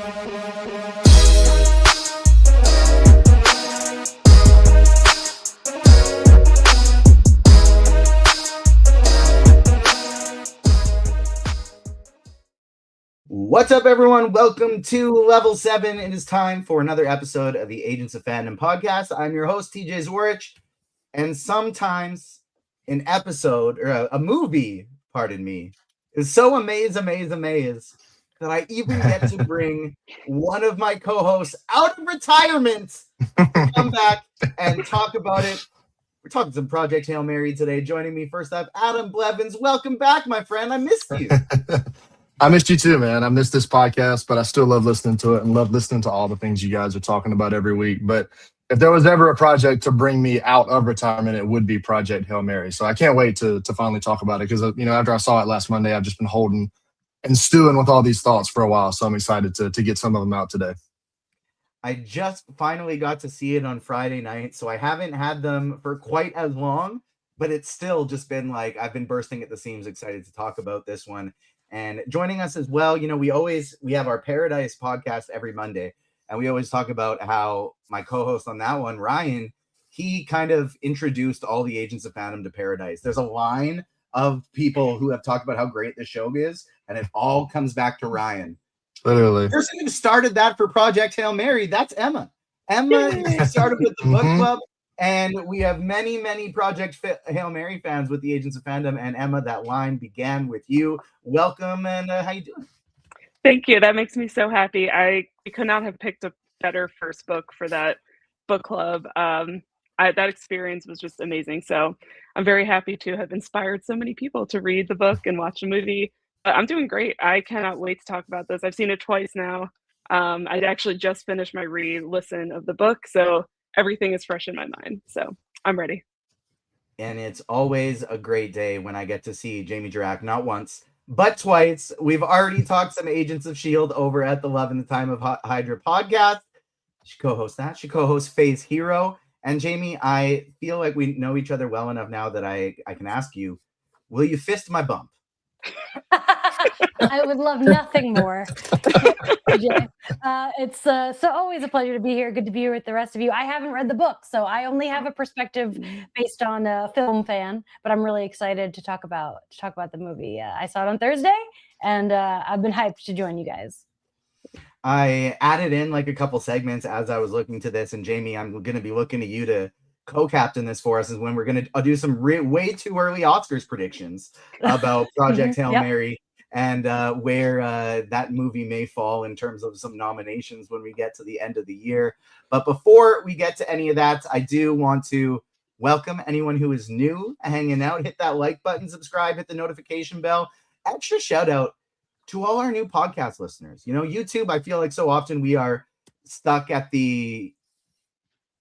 What's up, everyone? Welcome to Level 7. It is time for another episode of the Agents of Fandom podcast. I'm your host, TJ Zwarich, and sometimes an episode, or a movie, pardon me, is so amazed that I even get to bring one of my co-hosts out of retirement to come back and talk about it. We're talking some Project Hail Mary today. Joining me first up, Adam Blevins. Welcome back, my friend. I missed you. I missed you too, man. I missed this podcast, but I still love listening to it and love listening to all the things you guys are talking about every week. But if there was ever a project to bring me out of retirement, it would be Project Hail Mary. So I can't wait to finally talk about it because, after I saw it last Monday, I've just been holding and stewing with all these thoughts for a while. So I'm excited to get some of them out today. I just finally got to see it on Friday night, so I haven't had them for quite as long, but it's still just been like I've been bursting at the seams, excited to talk about this one. And joining us as well, we have our Paradise podcast every Monday, and we always talk about how my co-host on that one, Ryan, he kind of introduced all the Agents of Fandom to Paradise. There's a line of people who have talked about how great the show is, and it all comes back to Ryan. Literally. The person who started that for Project Hail Mary, that's Emma. Emma started with the book club. And we have many, many Project Hail Mary fans with the Agents of Fandom. And Emma, that line began with you. Welcome, and how you doing? Thank you. That makes me so happy. We could not have picked a better first book for that book club. That experience was just amazing. So I'm very happy to have inspired so many people to read the book and watch the movie. But I'm doing great. I cannot wait to talk about this. I've seen it twice now. I actually just finished my re-listen of the book. So everything is fresh in my mind, so I'm ready. And it's always a great day when I get to see Jamie Jirak, not once, but twice. We've already talked some Agents of S.H.I.E.L.D. over at the Love and the Time of Hydra podcast. She co-hosts that. She co-hosts Phase Hero. And Jamie, I feel like we know each other well enough now that I can ask you, will you fist my bump? I would love nothing more. It's so always a pleasure to be here. Good to be here with the rest of you. I haven't read the book, so I only have a perspective based on a film fan, but I'm really excited to talk about the movie. I saw it on Thursday, and I've been hyped to join you guys. I added in like a couple segments as I was looking to this, and Jamie, I'm going to be looking to you to co-captain this for us, is when we're going to do some way too early Oscars predictions about Project Hail Mary and where that movie may fall in terms of some nominations when we get to the end of the year. But before we get to any of that, I do want to welcome anyone who is new hanging out. Hit that like button, subscribe, hit the notification bell. Extra shout out to all our new podcast listeners. YouTube, I feel like so often we are stuck at the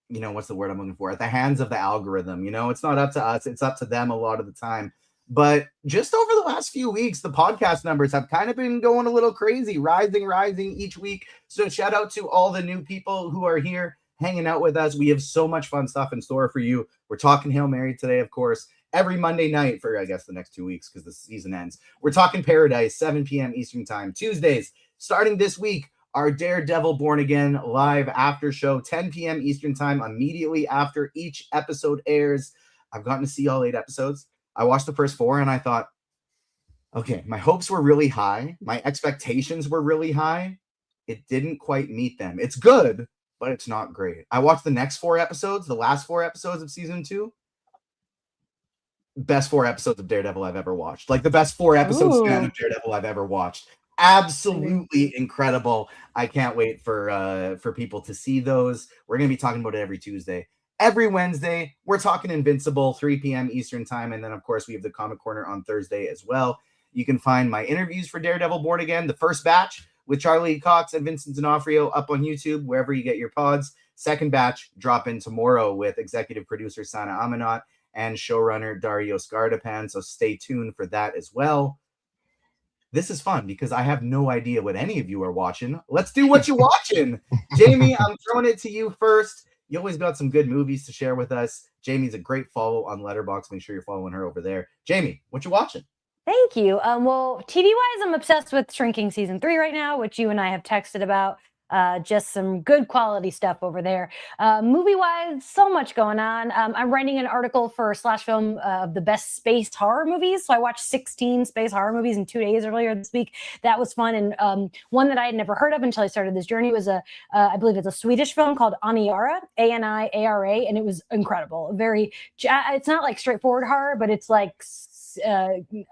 what's the word I'm looking for? At the hands of the algorithm. It's not up to us. It's up to them a lot of the time. But just over the last few weeks, the podcast numbers have kind of been going a little crazy, rising each week. So shout out to all the new people who are here hanging out with us. We have so much fun stuff in store for you. We're talking Hail Mary today, of course, every Monday night for, I guess, the next 2 weeks because the season ends. We're talking Paradise, 7 p.m. Eastern time, Tuesdays. Starting this week, our Daredevil Born Again live after show, 10 p.m. Eastern time, immediately after each episode airs. I've gotten to see all 8 episodes. I watched the first 4 and I thought, okay, my hopes were really high. My expectations were really high. It didn't quite meet them. It's good, but it's not great. I watched the next 4 episodes, the last 4 episodes of season 2. Best 4 episodes of Daredevil I've ever watched. Like the best 4 episodes span of Daredevil I've ever watched. Absolutely incredible. I can't wait for people to see those. We're going to be talking about it every Tuesday. Every Wednesday, we're talking Invincible, 3 p.m. Eastern time. And then, of course, we have the Comic Corner on Thursday as well. You can find my interviews for Daredevil Born Again, the first batch with Charlie Cox and Vincent D'Onofrio up on YouTube, wherever you get your pods. Second batch drop in tomorrow with executive producer Sana Amanat and showrunner Dario Scardapan. So stay tuned for that as well. This is fun because I have no idea what any of you are watching. Let's do what you're watching. Jamie, I'm throwing it to you first. You always got some good movies to share with us. Jamie's a great follow on Letterboxd. Make sure you're following her over there. Jamie, what you watching? Thank you. Well, TV wise, I'm obsessed with Shrinking season 3 right now, which you and I have texted about. Just some good quality stuff over there. Movie wise, so much going on. I'm writing an article for Slash Film of the best space horror movies. So I watched 16 space horror movies in 2 days earlier this week. That was fun. And one that I had never heard of until I started this journey was I believe it's a Swedish film called Aniara, Aniara, and it was incredible. It's not like straightforward horror, but it's like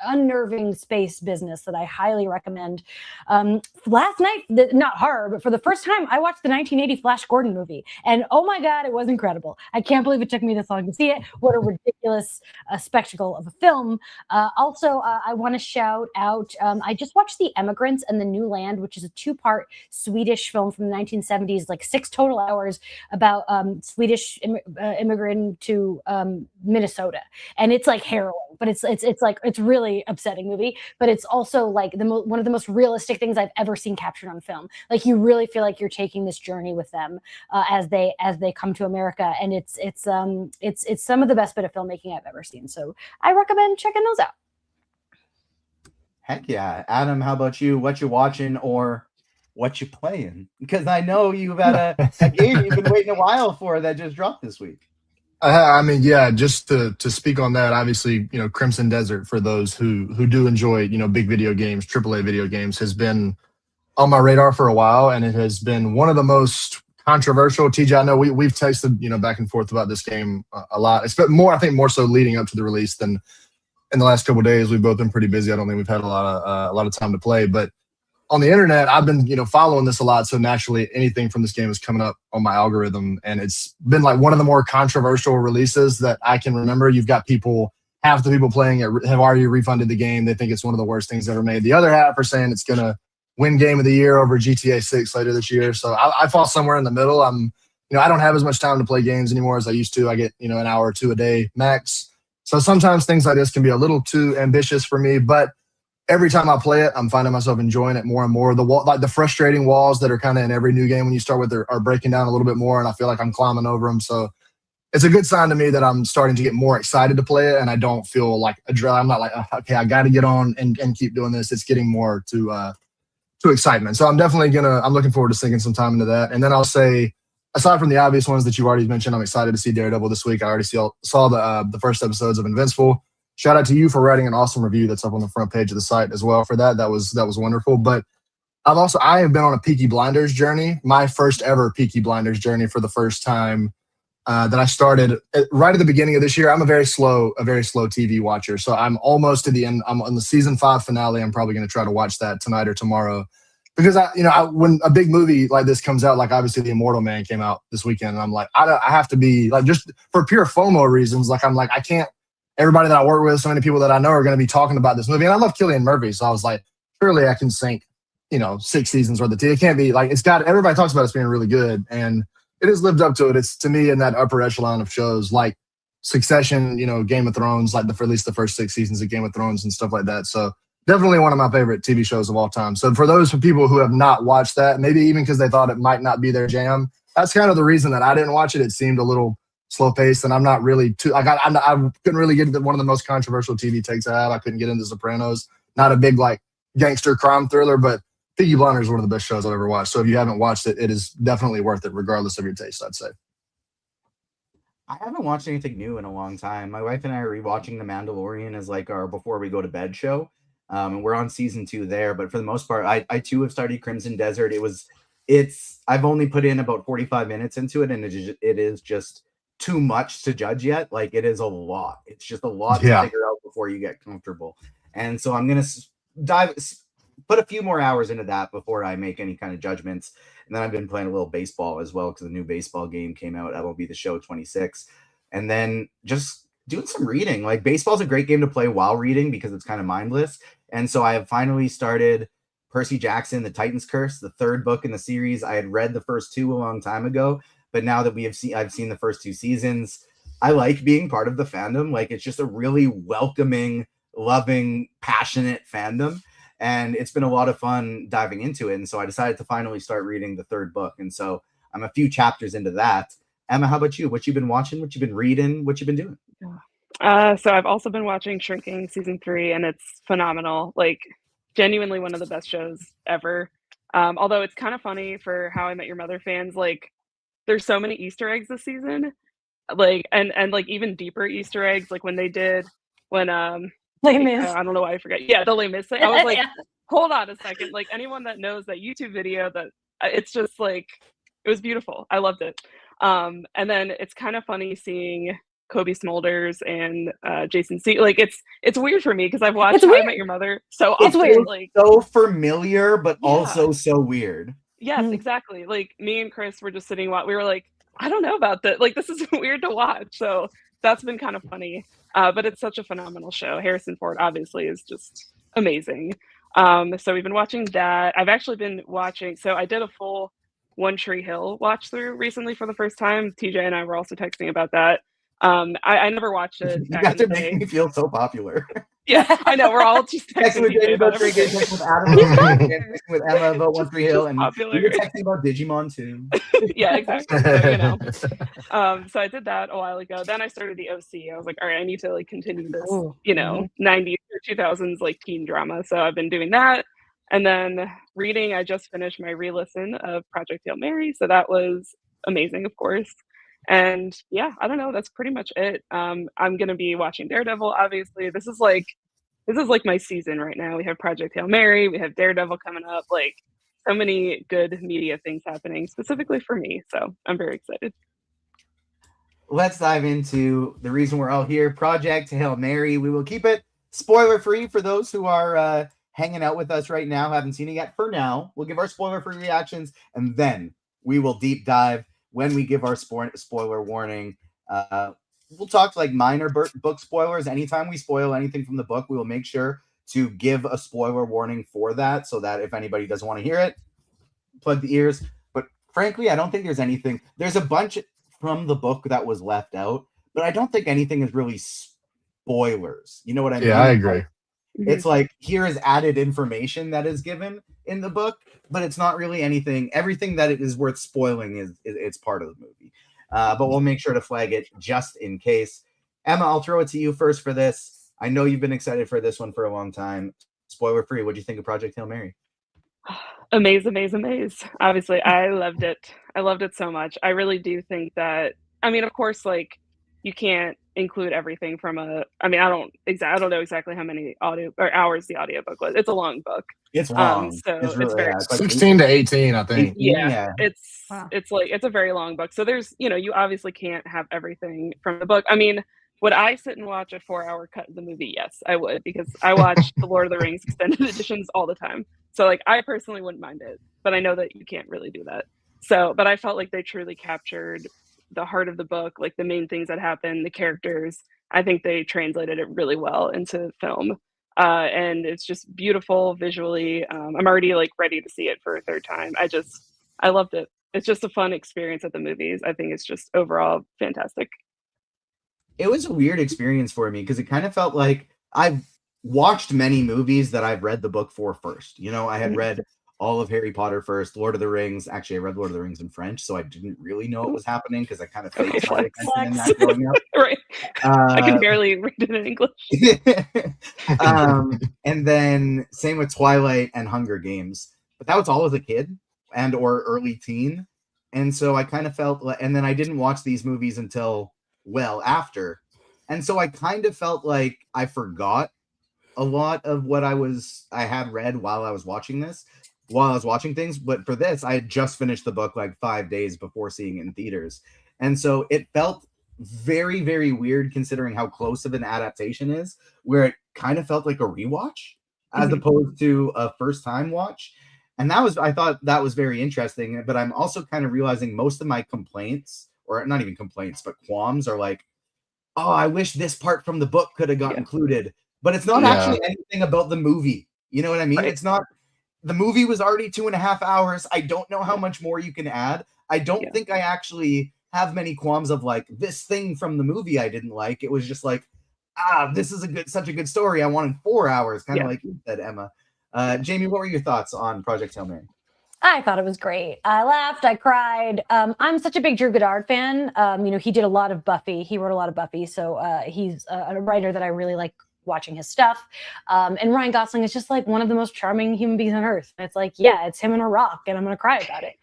unnerving space business that I highly recommend. Last night, not horror, but for the first time, I watched the 1980 Flash Gordon movie, and oh my god, it was incredible. I can't believe it took me this long to see it. What a ridiculous spectacle of a film. Also, I want to shout out, I just watched The Emigrants and the New Land, which is a 2-part Swedish film from the 1970s, like 6 total hours about Swedish immigrant to Minnesota, and it's like harrowing, but it's really upsetting movie, but it's also like one of the most realistic things I've ever seen captured on film. Like you really feel like you're taking this journey with them as they come to America, and it's some of the best bit of filmmaking I've ever seen. So I recommend checking those out. Heck yeah. Adam, how about you? What you watching or what you playing? Because I know you've had a game you've been waiting a while for that just dropped this week. I mean, yeah, just to speak on that, obviously, Crimson Desert, for those who do enjoy, big video games, AAA video games, has been on my radar for a while, and it has been one of the most controversial. TJ, I know we've texted, back and forth about this game a lot. It's been I think more so leading up to the release than in the last couple of days. We've both been pretty busy. I don't think we've had a lot of time to play, but on the internet, I've been, following this a lot. So naturally, anything from this game is coming up on my algorithm. And it's been like one of the more controversial releases that I can remember. You've got half the people playing it have already refunded the game. They think it's one of the worst things ever made. The other half are saying it's going to win Game of the Year over GTA 6 later this year. So I fall somewhere in the middle. I don't have as much time to play games anymore as I used to. I get, an hour or 2 a day max. So sometimes things like this can be a little too ambitious for me, but every time I play it, I'm finding myself enjoying it more and more. The frustrating walls that are kind of in every new game when you start with are breaking down a little bit more, and I feel like I'm climbing over them. So it's a good sign to me that I'm starting to get more excited to play it, and I don't feel like I'm not like, okay, I got to get on and keep doing this. It's getting more to excitement. So I'm definitely I'm looking forward to sinking some time into that. And then I'll say, aside from the obvious ones that you already mentioned, I'm excited to see Daredevil this week. I already saw the first episodes of Invincible. Shout out to you for writing an awesome review that's up on the front page of the site as well for that. That was wonderful. But I have been on a Peaky Blinders journey, my first ever Peaky Blinders journey for the first time that I started right at the beginning of this year. I'm a very slow TV watcher. So I'm almost to the end. I'm on the season 5 finale. I'm probably going to try to watch that tonight or tomorrow. Because when a big movie like this comes out, like obviously The Immortal Man came out this weekend, and I'm like, I have to be like, just for pure FOMO reasons, like I'm like, I can't. Everybody that I work with, so many people that I know are going to be talking about this movie. And I love Cillian Murphy. So I was like, surely I can sink, 6 seasons worth of TV. It can't be like, everybody talks about it being really good. And it has lived up to it. It's, to me, in that upper echelon of shows like Succession, Game of Thrones, like at least the first 6 seasons of Game of Thrones and stuff like that. So definitely one of my favorite TV shows of all time. So for those people who have not watched that, maybe even because they thought it might not be their jam, that's kind of the reason that I didn't watch it. It seemed a little slow paced, and I'm not really I couldn't really get into one of the most controversial TV takes I have. I couldn't get into Sopranos. Not a big like gangster crime thriller, but Peaky Blinders is one of the best shows I've ever watched. So if you haven't watched it, it is definitely worth it, regardless of your taste, I'd say. I haven't watched anything new in a long time. My wife and I are rewatching The Mandalorian as like our before we go to bed show. And we're on season 2 there, but for the most part, I too have started Crimson Desert. I've only put in about 45 minutes into it, and it is just too much to judge yet. Like it is a lot. It's just a lot to figure out before you get comfortable. And so I'm going to put a few more hours into that before I make any kind of judgments. And then I've been playing a little baseball as well, because the new baseball game came out, MLB The Show 26. And then just doing some reading. Like baseball's a great game to play while reading because it's kind of mindless. And so I have finally started Percy Jackson, The Titan's Curse, the 3rd book in the series. I had read the first 2 a long time ago, but now that I've seen the first 2 seasons, I like being part of the fandom. Like it's just a really welcoming, loving, passionate fandom. And it's been a lot of fun diving into it. And so I decided to finally start reading the 3rd book. And so I'm a few chapters into that. Emma, how about you? What you been watching? What you been reading? What you been doing? So I've also been watching Shrinking season 3, and it's phenomenal. Like, genuinely one of the best shows ever. Although it's kind of funny for How I Met Your Mother fans. Like, there's so many Easter eggs this season. Like, and like even deeper Easter eggs. Like when Les Mis. I don't know why I forget. Yeah, the Les Mis thing. I was like, Yeah. hold on a second. Like anyone that knows that YouTube video, that it's just like it was beautiful. I loved it. And then it's kind of funny seeing Kobe Smulders and Jason C. Like it's weird for me because I've watched It's How I weird. Met Your Mother so It's often. weird. Like So familiar, but Yeah. also so weird. yes, exactly. Like me and Chris were just sitting. We were like, I don't know about that. Like this is weird to watch. So that's been kind of funny. But it's such a phenomenal show. Harrison Ford obviously is just amazing. So we've been watching that. I've actually been watching. So I did a full One Tree Hill watch through recently for the first time. TJ and I were also texting about that. I never watched it You back guys in the are making day. me feel so popular. Yeah, I know. We're all just Texting texting with TJ Jamie about about Drake, everything. texting with Adam about Drake, texting with Emma about One Just- Tree Hill, just and popular. we were texting about Digimon too. Yeah, exactly. So you know. So I did that a while ago. Then I started the OC. I was like, all right, I need to like continue this, Ooh, 90s or 2000s like teen drama. So I've been doing that. And then reading, I just finished my re-listen of Project Hail Mary. So that was amazing, of course. And yeah, I don't know. That's pretty much it. I'm gonna be watching Daredevil, obviously. This is like my season right now. We have Project Hail Mary, we have Daredevil coming up, like so many good media things happening specifically for me. So I'm very excited. Let's dive into the reason we're all here, Project Hail Mary. We will keep it spoiler free for those who are hanging out with us right now, haven't seen it yet. For now, we'll give our spoiler free reactions, and then we will deep dive when we give our spoiler warning. We'll talk like minor book spoilers. Anytime we spoil anything from the book, we will make sure to give a spoiler warning for that, so that if anybody doesn't want to hear it, plug the ears. But frankly, I don't think there's anything. There's a bunch from the book that was left out, but I don't think anything is really spoilers. You know what I mean? Yeah, I agree. It's like here is added information that is given in the book, but it's not really anything. Everything that it is worth spoiling is it's part of the movie. But we'll make sure to flag it just in case. Emma, I'll throw it to you first for this. I know you've been excited for this one for a long time. Spoiler free. What do you think of Project Hail Mary? Amaze. Obviously, I loved it. I loved it so much. I really do think that, I mean, of course, like you can't include everything from I don't know exactly how many audio or hours the audiobook was. It's a long book. It's long. So it's really very, it's like 16 to 18, I think. 18, yeah. Wow. It's like, it's a very long book. So there's, you obviously can't have everything from the book. I mean, would I sit and watch a 4-hour cut of the movie? Yes, I would, because I watch the Lord of the Rings extended editions all the time. So like, I personally wouldn't mind it, but I know that you can't really do that. So, but I felt like they truly captured the heart of the book, like the main things that happen, the characters. I think they translated it really well into film. And it's just beautiful visually. I'm already like ready to see it for a third time. I loved it. It's just a fun experience at the movies. I think it's just overall fantastic. It was a weird experience for me because it kind of felt like I've watched many movies that I've read the book for first. I had read all of Harry Potter first, Lord of the Rings. Actually, I read Lord of the Rings in French, so I didn't really know what was happening because I kind of faked my attention in that growing up. Right. I can barely read it in English. And then same with Twilight and Hunger Games. But that was all as a kid and or early teen. And so I kind of felt like, and then I didn't watch these movies until well after. And so I kind of felt like I forgot a lot of what I had read while I was watching things. But for this, I had just finished the book like 5 days before seeing it in theaters. And so it felt very, very weird considering how close of an adaptation is, where it kind of felt like a rewatch as opposed to a first time watch. And I thought that was very interesting. But I'm also kind of realizing most of my complaints, or not even complaints, but qualms are like, oh, I wish this part from the book could have got included. But it's not actually anything about the movie. You know what I mean? Right. It's not, the movie was already 2.5 hours. I don't know how much more you can add. I don't think I actually have many qualms of like this thing from the movie I didn't like. It was just like, this is such a good story. I wanted 4 hours, kind of like you said, Emma. Jamie, what were your thoughts on Project Hail Mary? I thought it was great. I laughed, I cried. I'm such a big Drew Goddard fan. He did a lot of Buffy. He wrote a lot of Buffy, so he's a writer that I really like watching his stuff. And Ryan Gosling is just like one of the most charming human beings on earth. And it's like, yeah, it's him and a rock, and I'm gonna cry about it.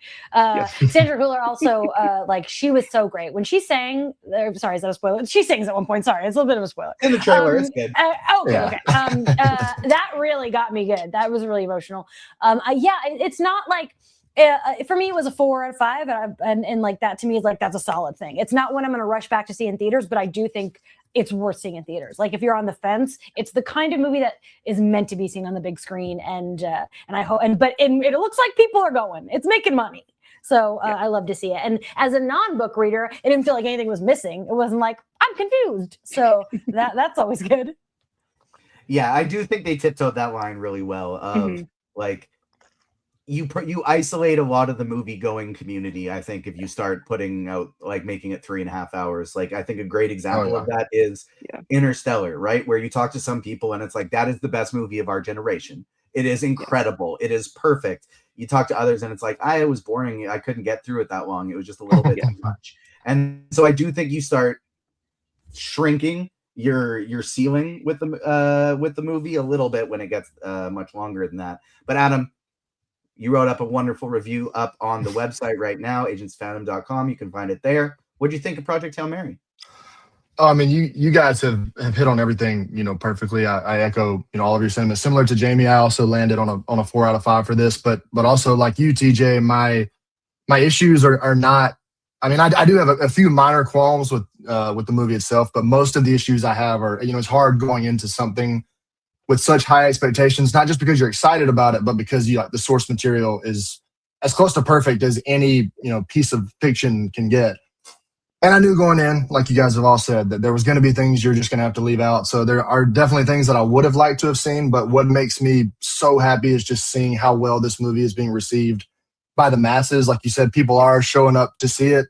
Sandra Hüller also, she was so great when she sang. Sorry, is that a spoiler? She sings at one point. Sorry, it's a little bit of a spoiler. In the trailer, it's good. Okay. That really got me good. That was really emotional. It's not like. For me, it was a 4 out of 5, and like that to me is like that's a solid thing. It's not one I'm going to rush back to see in theaters, but I do think it's worth seeing in theaters. Like if you're on the fence, it's the kind of movie that is meant to be seen on the big screen, and I hope. But it looks like people are going. It's making money, so I love to see it. And as a non-book reader, it didn't feel like anything was missing. It wasn't like I'm confused, so that's always good. Yeah, I do think they tiptoed that line really well. Of like. You isolate a lot of the movie going community. I think if you start putting out like making it 3.5 hours, like I think a great example of that is Interstellar, right? Where you talk to some people and it's like that is the best movie of our generation. It is incredible. It is perfect. You talk to others and it's like it was boring. I couldn't get through it that long. It was just a little bit too much. And so I do think you start shrinking your ceiling with the movie a little bit when it gets much longer than that. But Adam, you wrote up a wonderful review up on the website right now, agentsfandom.com. You can find it there. What do you think of Project Hail Mary? Oh, I mean, you guys have hit on everything, perfectly. I echo, all of your sentiments. Similar to Jamie, I also landed on a 4 out of 5 for this, but also like you, TJ, my issues are not. I mean, I do have a few minor qualms with the movie itself, but most of the issues I have are, it's hard going into something with such high expectations, not just because you're excited about it, but because the source material is as close to perfect as any piece of fiction can get. And I knew going in, like you guys have all said, that there was going to be things you're just going to have to leave out. So there are definitely things that I would have liked to have seen, but what makes me so happy is just seeing how well this movie is being received by the masses. Like you said, people are showing up to see it.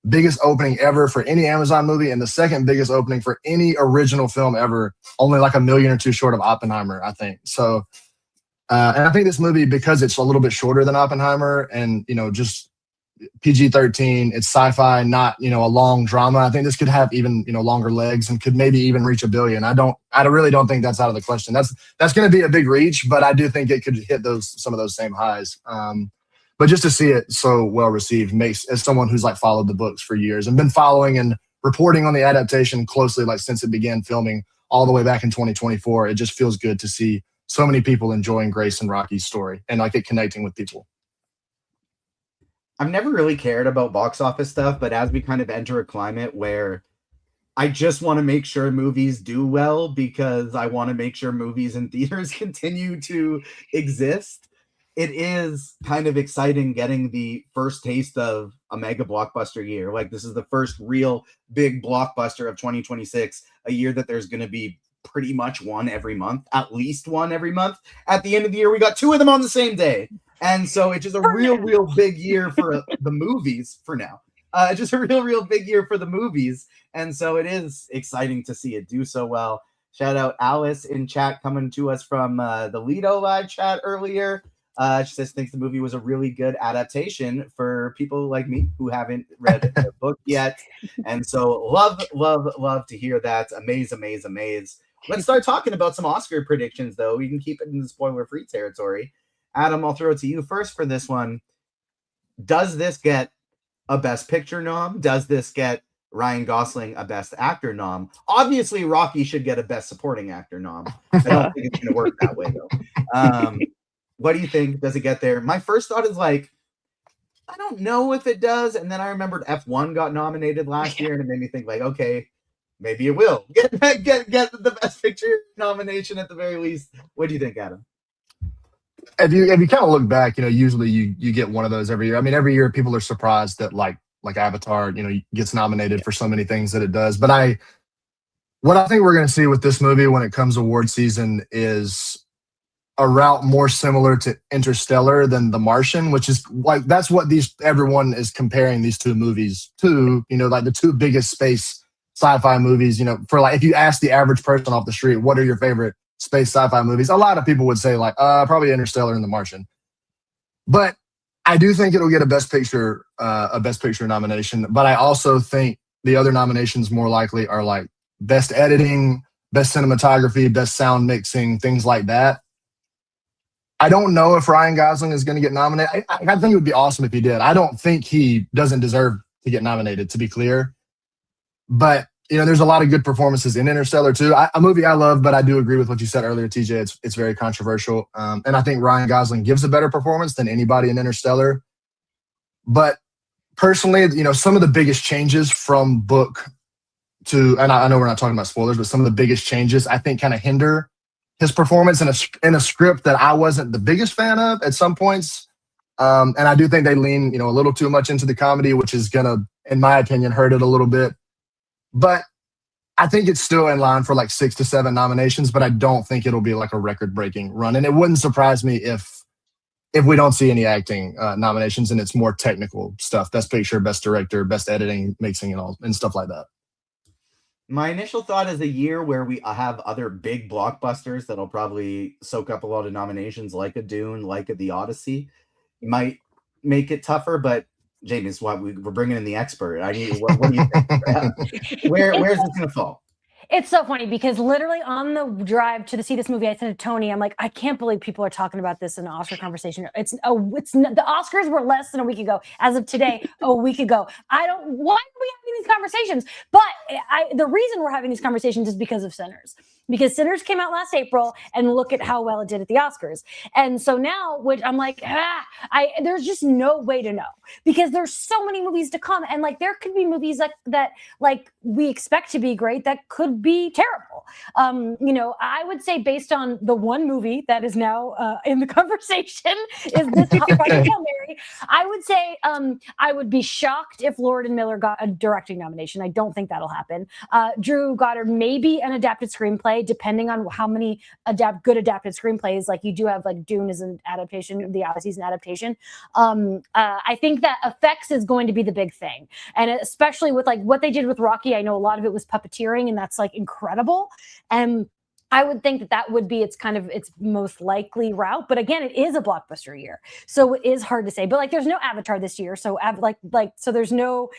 Biggest opening ever for any Amazon movie, and the second biggest opening for any original film ever, only like $1 million or $2 million short of Oppenheimer, I think. So, and I think this movie, because it's a little bit shorter than Oppenheimer and, just PG-13, it's sci-fi, not, a long drama. I think this could have even, longer legs and could maybe even reach $1 billion. I really don't think that's out of the question. That's going to be a big reach, but I do think it could hit some of those same highs. But just to see it so well received makes, as someone who's like followed the books for years and been following and reporting on the adaptation closely, like since it began filming all the way back in 2024, it just feels good to see so many people enjoying Grace and Rocky's story and like it connecting with people. I've never really cared about box office stuff, but as we kind of enter a climate where I just want to make sure movies do well because I want to make sure movies in theaters continue to exist, it is kind of exciting getting the first taste of a mega blockbuster year. Like this is the first real big blockbuster of 2026, a year that there's going to be pretty much one every month, at least one every month. At the end of the year, we got 2 of them on the same day. And so it's just a real big year for the movies for now. Just a real big year for the movies. And so it is exciting to see it do so well. Shout out Alice in chat coming to us from the LITTOH live chat earlier. She says thinks the movie was a really good adaptation for people like me who haven't read the book yet. And so love to hear that. Amaze. Let's start talking about some Oscar predictions, though. We can keep it in the spoiler-free territory. Adam, I'll throw it to you first for this one. Does this get a Best Picture nom? Does this get Ryan Gosling a Best Actor nom? Obviously, Rocky should get a Best Supporting Actor nom. I don't think it's going to work that way, though. What do you think? Does it get there? My first thought is like, I don't know if it does. And then I remembered F1 got nominated last year, and it made me think like, okay, maybe it will get the Best Picture nomination at the very least. What do you think, Adam? If you kind of look back, usually you get one of those every year. I mean, every year people are surprised that like Avatar, gets nominated for so many things that it does. But what I think we're going to see with this movie when it comes award season is a route more similar to Interstellar than The Martian, which is like that's what everyone is comparing these two movies to. Like the two biggest space sci-fi movies. For like if you ask the average person off the street, what are your favorite space sci-fi movies? A lot of people would say like probably Interstellar and The Martian. But I do think it'll get a Best Picture nomination, but I also think the other nominations more likely are like Best Editing, Best Cinematography, Best Sound Mixing, things like that. I don't know if Ryan Gosling is going to get nominated. I think it would be awesome if he did. I don't think he doesn't deserve to get nominated, to be clear. But, there's a lot of good performances in Interstellar, too. A movie I love, but I do agree with what you said earlier, TJ. It's very controversial. And I think Ryan Gosling gives a better performance than anybody in Interstellar. But personally, some of the biggest changes from book to, and I know we're not talking about spoilers, but some of the biggest changes I think kind of hinder his performance in a script that I wasn't the biggest fan of at some points. And I do think they lean, a little too much into the comedy, which is going to, in my opinion, hurt it a little bit. But I think it's still in line for like 6 to 7 nominations, but I don't think it'll be like a record-breaking run. And it wouldn't surprise me if we don't see any acting nominations and it's more technical stuff. Best Picture, Best Director, Best Editing, Mixing, and stuff like that. My initial thought is a year where we have other big blockbusters that'll probably soak up a lot of nominations, like a Dune, like a The Odyssey, might make it tougher. But Jamie, is what we're bringing in the expert. What do you think? Where's this going to fall? It's so funny because literally on the drive to see this movie, I said to Tony, I'm like, I can't believe people are talking about this in an Oscar conversation. The Oscars were less than a week ago. As of today, a week ago. Why are we having these conversations? But the reason we're having these conversations is because of Sinners. Because Sinners came out last April, and look at how well it did at the Oscars. And so now, which I'm like, there's just no way to know because there's so many movies to come, and like there could be movies that like we expect to be great that could be terrible. I would say based on the one movie that is now in the conversation is this Hail Mary. I would say I would be shocked if Lord and Miller got a directing nomination. I don't think that'll happen. Drew Goddard maybe an adapted screenplay, depending on how many good adapted screenplays. Like you do have like Dune is an adaptation, The Odyssey is an adaptation. I think that effects is going to be the big thing, and especially with like what they did with Rocky. I know a lot of it was puppeteering, and that's like incredible. And I would think that would be its most likely route. But again, it is a blockbuster year, so it is hard to say. But like, there's no Avatar this year, so so there's no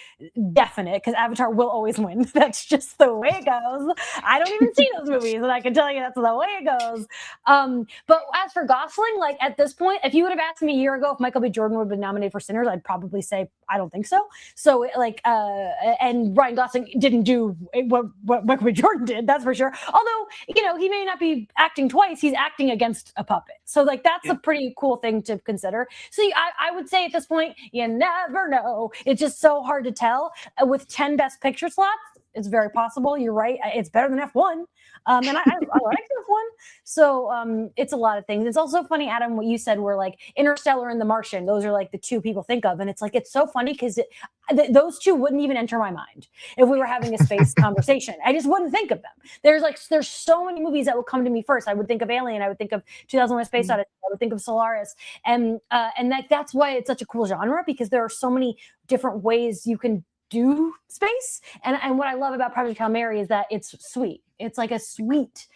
definite because Avatar will always win. That's just the way it goes. I don't even see those movies, and I can tell you that's the way it goes. But as for Gosling, like at this point, if you would have asked me a year ago if Michael B. Jordan would have been nominated for Sinners, I'd probably say I don't think so. So like, and Ryan Gosling didn't do what Michael B. Jordan did, that's for sure. Although he may not be acting twice, he's acting against a puppet. So like that's a pretty cool thing to consider. So I would say at this point, you never know. It's just so hard to tell. With 10 Best Picture slots, it's very possible. You're right. It's better than F1. And I like F1. So it's a lot of things. It's also funny, Adam, what you said were like Interstellar and The Martian. Those are like the two people think of. And it's like, it's so funny because those two wouldn't even enter my mind if we were having a space conversation. I just wouldn't think of them. There's so many movies that would come to me first. I would think of Alien. I would think of 2001: Space Odyssey. I would think of Solaris. And that's why it's such a cool genre, because there are so many different ways you can do space. And what I love about Project Hail Mary is that it's sweet. It's like a sweet,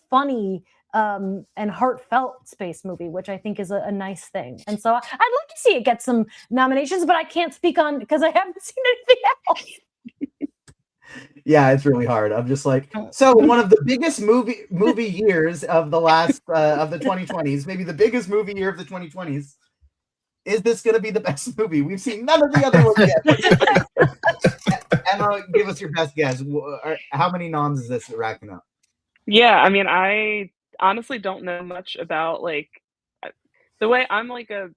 funny, and heartfelt space movie, which I think is a nice thing. And so I'd love to see it get some nominations, but I can't speak on because I haven't seen anything else. Yeah, it's really hard. I'm just like, so one of the biggest movie years of the last of the 2020s, maybe the biggest movie year of the 2020s. Is this going to be the best movie? We've seen none of the other ones yet. Emma, give us your best guess. How many noms is this racking up? Yeah, I mean, I honestly don't know much about like the way I'm like a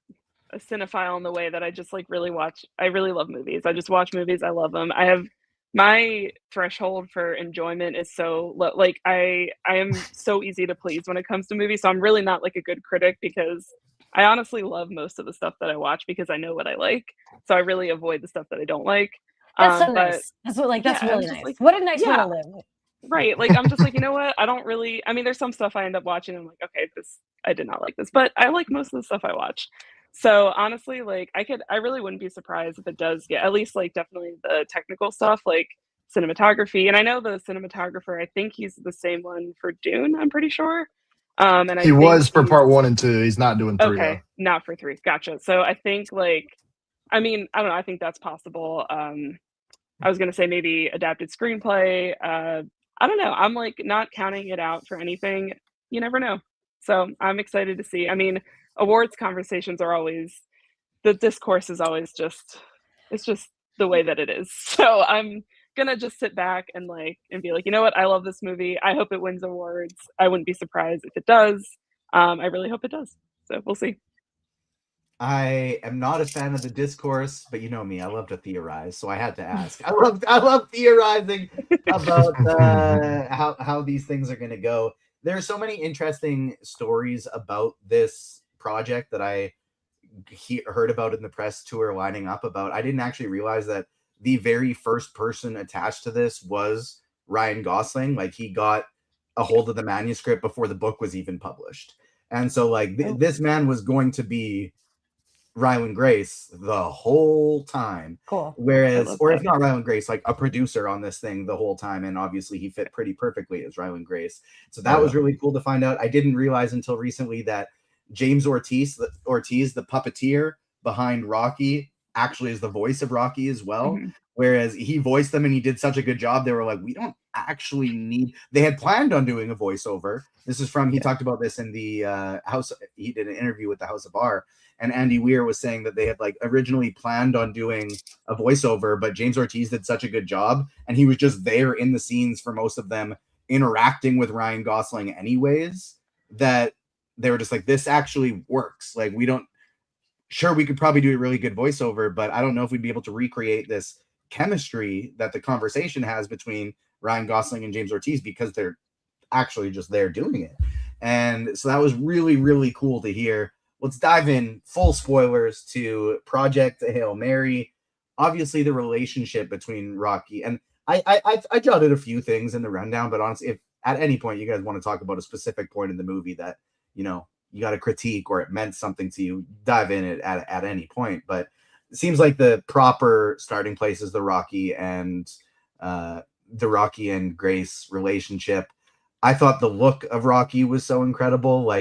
cinephile in the way that I just like really watch. I really love movies. I just watch movies. I love them. I have my threshold for enjoyment is so low. Like I am so easy to please when it comes to movies. So I'm really not like a good critic because I honestly love most of the stuff that I watch because I know what I like. So I really avoid the stuff that I don't like. That's so nice. That's really nice. Like, what a nice way to live. Right. Like, I'm just like, you know what? I don't really, I mean, there's some stuff I end up watching and I'm like, okay, I did not like this, but I like most of the stuff I watch. So honestly, like I really wouldn't be surprised if it does get at least like definitely the technical stuff, like cinematography. And I know the cinematographer, I think he's the same one for Dune, I'm pretty sure. And I He think was for part 1 and 2. He's not doing 3 okay, not for 3. Gotcha. So I think I mean, I don't know. I think that's possible. I was gonna say maybe adapted screenplay. I don't know. I'm like not counting it out for anything. You never know. So I'm excited to see. I mean, awards conversations are always the discourse is always just it's just the way that it is. So I'm gonna just sit back and be like, you know what? I love this movie. I hope it wins awards. I wouldn't be surprised if it does. I really hope it does. So we'll see. I am not a fan of the discourse, but you know me, I love to theorize, so I had to ask. I love theorizing about how these things are going to go. There are so many interesting stories about this project that I heard about in the press tour lining up about. I didn't actually realize that the very first person attached to this was Ryan Gosling. Like, he got a hold of the manuscript before the book was even published. And so this man was going to be Ryland Grace the whole time. Cool. Whereas, or if not Ryland Grace, like a producer on this thing the whole time. And obviously he fit pretty perfectly as Ryland Grace. So that was really cool to find out. I didn't realize until recently that James Ortiz, the puppeteer behind Rocky, actually is the voice of Rocky as well. Mm-hmm. Whereas he voiced them and he did such a good job. They were like, we don't actually need, they had planned on doing a voiceover. This is from, he talked about this in the house. He did an interview with the House of R. And Andy Weir was saying that they had originally planned on doing a voiceover, but James Ortiz did such a good job. And he was just there in the scenes for most of them, interacting with Ryan Gosling anyways, that they were just like, this actually works. Like, we could probably do a really good voiceover, but I don't know if we'd be able to recreate this chemistry that the conversation has between Ryan Gosling and James Ortiz, because they're actually just there doing it. And so that was really, really cool to hear. Let's dive in, full spoilers, to Project Hail Mary. Obviously, the relationship between Rocky and I jotted a few things in the rundown, but honestly, if at any point you guys want to talk about a specific point in the movie that you got to critique or it meant something to you, dive in it at any point. But it seems like the proper starting place is the Rocky and Grace relationship. I thought the look of Rocky was so incredible.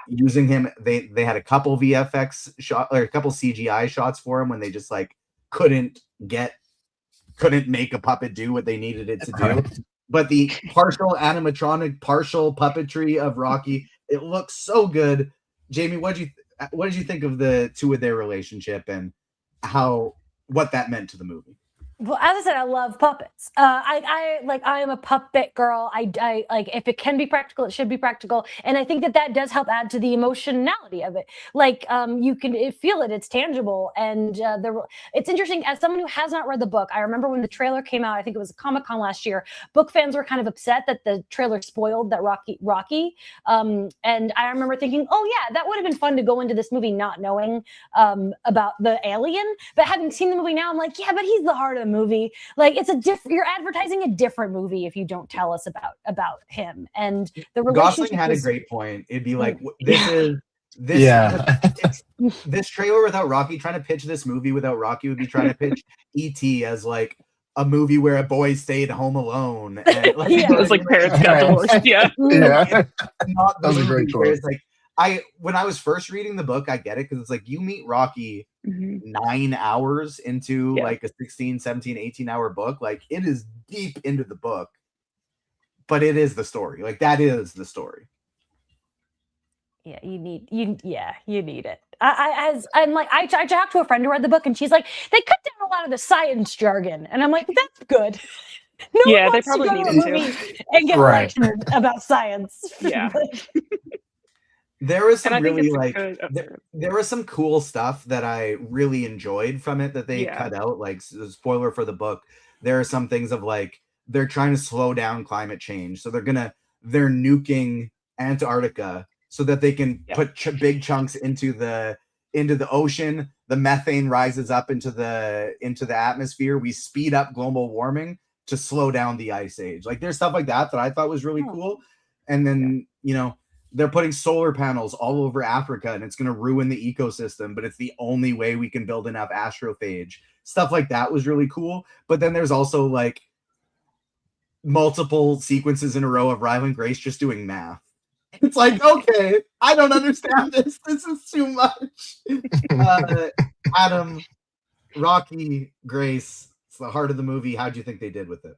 Using him, they had a couple VFX shot or a couple CGI shots for him when they just couldn't make a puppet do what they needed it to do. But the partial animatronic, partial puppetry of Rocky, it looks so good. Jamie, what did you think of the two of their relationship and what that meant to the movie? Well, as I said, I love puppets. I am a puppet girl. I like, if it can be practical, it should be practical. And I think that does help add to the emotionality of it. You can feel it, it's tangible. And it's interesting, as someone who has not read the book, I remember when the trailer came out, I think it was Comic-Con last year, book fans were kind of upset that the trailer spoiled that Rocky. And I remember thinking, oh yeah, that would have been fun to go into this movie not knowing about the alien. But having seen the movie now, I'm like, yeah, but he's the heart of the movie. You're advertising a different movie if you don't tell us about him. And the relationship Gosling had a great point. It'd be like, this trailer without Rocky, trying to pitch this movie without Rocky would be trying to pitch E.T. as a movie where a boy stayed home alone. And it was parents got divorced. Yeah. That was a great choice. When I was first reading the book, I get it, because it's you meet Rocky 9 hours into a 16, 17, 18-hour book. It is deep into the book, but it is the story. That is the story. Yeah, you need it. I talked to a friend who read the book, and she's like, they cut down a lot of the science jargon, and I'm like, that's good. No, they probably need to and get lectured about science. Yeah. There was some there was some cool stuff that I really enjoyed from it that they cut out. Spoiler for the book, there are some things of they're trying to slow down climate change, so they're nuking Antarctica so that they can put big chunks into the ocean. The methane rises up into the atmosphere. We speed up global warming to slow down the ice age. There's stuff like that I thought was really cool. And then they're putting solar panels all over Africa, and it's going to ruin the ecosystem, but it's the only way we can build enough astrophage. Stuff like that was really cool. But then there's also multiple sequences in a row of Ryland Grace just doing math. It's like, okay, I don't understand this. This is too much. Adam, Rocky, Grace, it's the heart of the movie. How'd you think they did with it?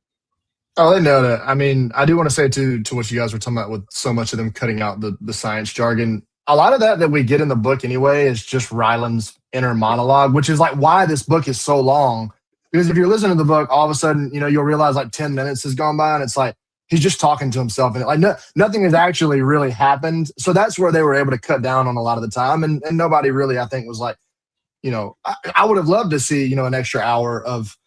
Oh, they nailed it. I mean, I do want to say to what you guys were talking about with so much of them cutting out the science jargon. A lot of that we get in the book anyway is just Ryland's inner monologue, which is like why this book is so long. Because if you're listening to the book, all of a sudden, you'll realize like 10 minutes has gone by and it's like he's just talking to himself and nothing has actually really happened. So that's where they were able to cut down on a lot of the time. And nobody really, I think, was like, I would have loved to see, an extra hour of,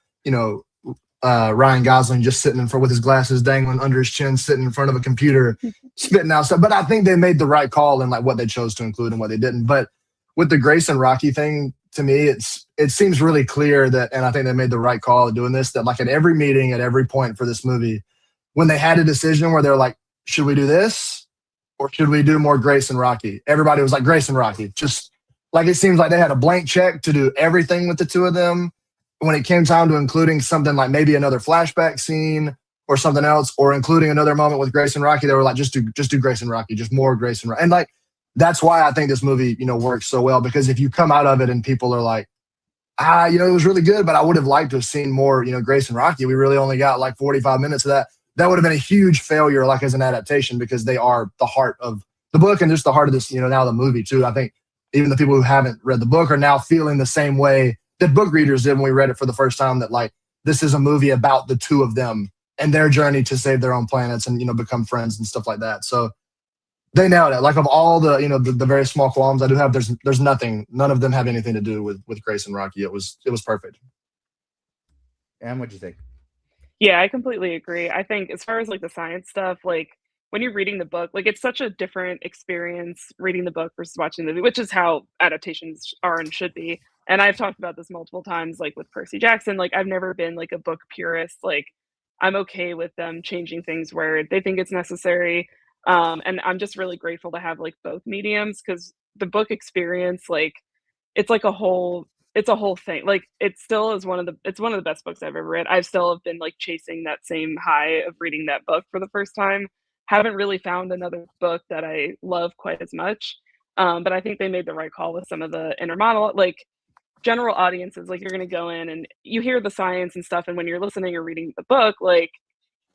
Ryan Gosling just sitting in front with his glasses dangling under his chin, sitting in front of a computer, spitting out stuff. But I think they made the right call in like what they chose to include and what they didn't. But with the Grace and Rocky thing, to me, it seems really clear that, and I think they made the right call of doing this, that like at every meeting, at every point for this movie, when they had a decision where they're like, should we do this or should we do more Grace and Rocky? Everybody was like, Grace and Rocky. Just like it seems like they had a blank check to do everything with the two of them. When it came time to including something like maybe another flashback scene or something else, or including another moment with Grace and Rocky, they were like, just do Grace and Rocky, just more Grace and Rocky. And like, that's why I think this movie, works so well, because if you come out of it and people are like, it was really good, but I would have liked to have seen more, Grace and Rocky. We really only got like 45 minutes of that. That would have been a huge failure, like as an adaptation, because they are the heart of the book and just the heart of this, now the movie too. I think even the people who haven't read the book are now feeling the same way that book readers did when we read it for the first time, that like, this is a movie about the two of them and their journey to save their own planets and, become friends and stuff like that. So they nailed it. Like of all the, the very small qualms I do have, there's nothing, none of them have anything to do with Grace and Rocky. It was perfect. And what'd you think? Yeah, I completely agree. I think as far as like the science stuff, like when you're reading the book, like it's such a different experience reading the book versus watching the movie, which is how adaptations are and should be. And I've talked about this multiple times, like with Percy Jackson, like I've never been like a book purist. Like I'm okay with them changing things where they think it's necessary. And I'm just really grateful to have like both mediums, because the book experience, like it's like it's a whole thing. Like it still is one of the best books I've ever read. I've still been like chasing that same high of reading that book for the first time. Haven't really found another book that I love quite as much. But I think they made the right call with some of the inner monologue, like general audiences, like you're going to go in and you hear the science and stuff, and when you're listening or reading the book, like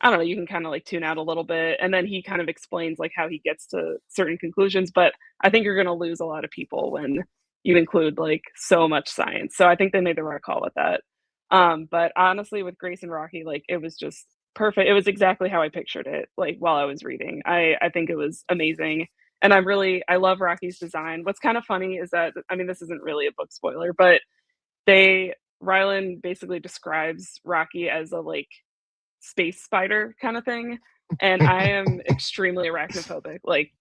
I don't know, you can kind of like tune out a little bit, and then he kind of explains like how he gets to certain conclusions. But I think you're going to lose a lot of people when you include like so much science. So I think they made the right call with that. But honestly, with Grace and Rocky, like it was just perfect. It was exactly how I pictured it, like while I was reading. I think it was amazing. And I love Rocky's design. What's kind of funny is that, I mean, this isn't really a book spoiler, but Ryland basically describes Rocky as a like space spider kind of thing. And I am extremely arachnophobic. Like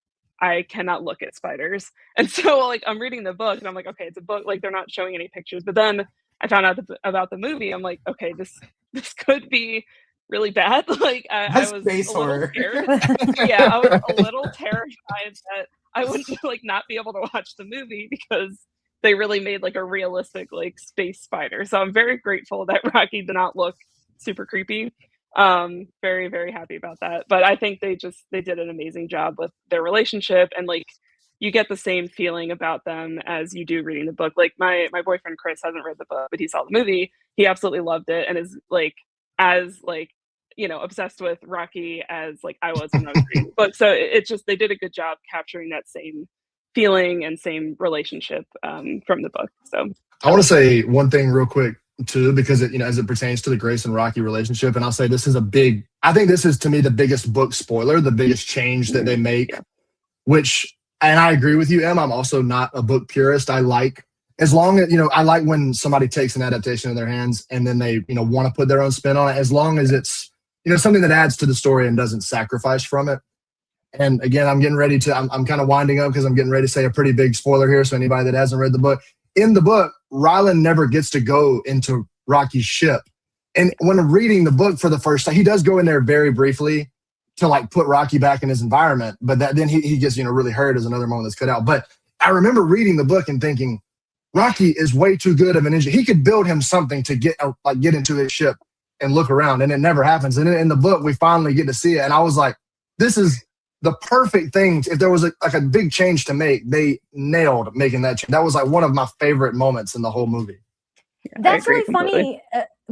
I cannot look at spiders. And so like I'm reading the book and I'm like, okay, it's a book. Like they're not showing any pictures. But then I found out about the movie. I'm like, okay, this could be really bad. Like I was space a little horror. scared. Yeah, I was a little terrified that I wouldn't like not be able to watch the movie, because they really made like a realistic like space spider. So I'm very grateful that Rocky did not look super creepy. Very, very happy about that. But I think they did an amazing job with their relationship, and like you get the same feeling about them as you do reading the book. Like my boyfriend Chris hasn't read the book, but he saw the movie. He absolutely loved it and is like as like obsessed with Rocky as like I was when I was reading the book. So it's just they did a good job capturing that same feeling and same relationship from the book. So I want to say one thing real quick too, because it, as it pertains to the Grace and Rocky relationship, and I'll say this is I think this is to me the biggest book spoiler, the biggest change that they make, which, and I agree with you, Em, I'm also not a book purist. I like, as long as, I like when somebody takes an adaptation in their hands and then they, want to put their own spin on it, as long as it's, something that adds to the story and doesn't sacrifice from it. And again, I'm getting ready to, I'm kind of winding up because I'm getting ready to say a pretty big spoiler here. So anybody that hasn't read the book, in the book, Ryland never gets to go into Rocky's ship. And when I'm reading the book for the first time, he does go in there very briefly to like put Rocky back in his environment. But then he gets, really hurt as another moment that's cut out. But I remember reading the book and thinking, Rocky is way too good of an engineer. He could build him something to get into his ship and look around, and it never happens. And in the book, we finally get to see it. And I was like, this is the perfect thing. If there was like a big change to make, they nailed making that change. That was like one of my favorite moments in the whole movie. Yeah, That's really funny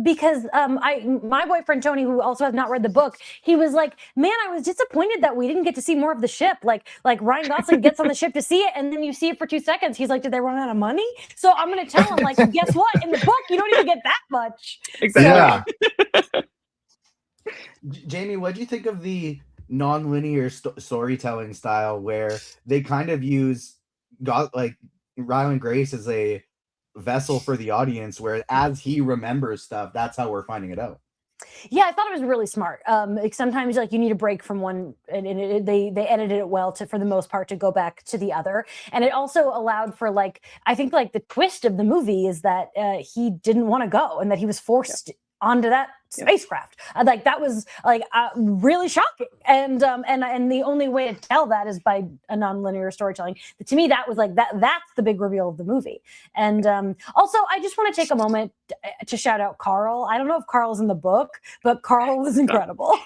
because my boyfriend Tony, who also has not read the book, he was like, "Man, I was disappointed that we didn't get to see more of the ship. Like Ryan Gosling gets on the ship to see it, and then you see it for 2 seconds. He's like, did they run out of money? So I'm going to tell him, like, guess what? In the book, you don't even get that much. Exactly. Yeah. Jamie, what do you think of the non-linear storytelling style where they kind of use like Ryland Grace as a vessel for the audience, where as he remembers stuff, that's how we're finding it out? Yeah, I thought it was really smart. Like sometimes like you need a break from one, and they edited it well to, for the most part, to go back to the other. And it also allowed for like, I think like the twist of the movie is that he didn't want to go and that he was forced onto that spacecraft. Like that was like really shocking. And the only way to tell that is by a non-linear storytelling. But to me, that was like that's the big reveal of the movie. And also, I just want to take a moment to shout out Carl. I don't know if Carl's in the book, but Carl was incredible.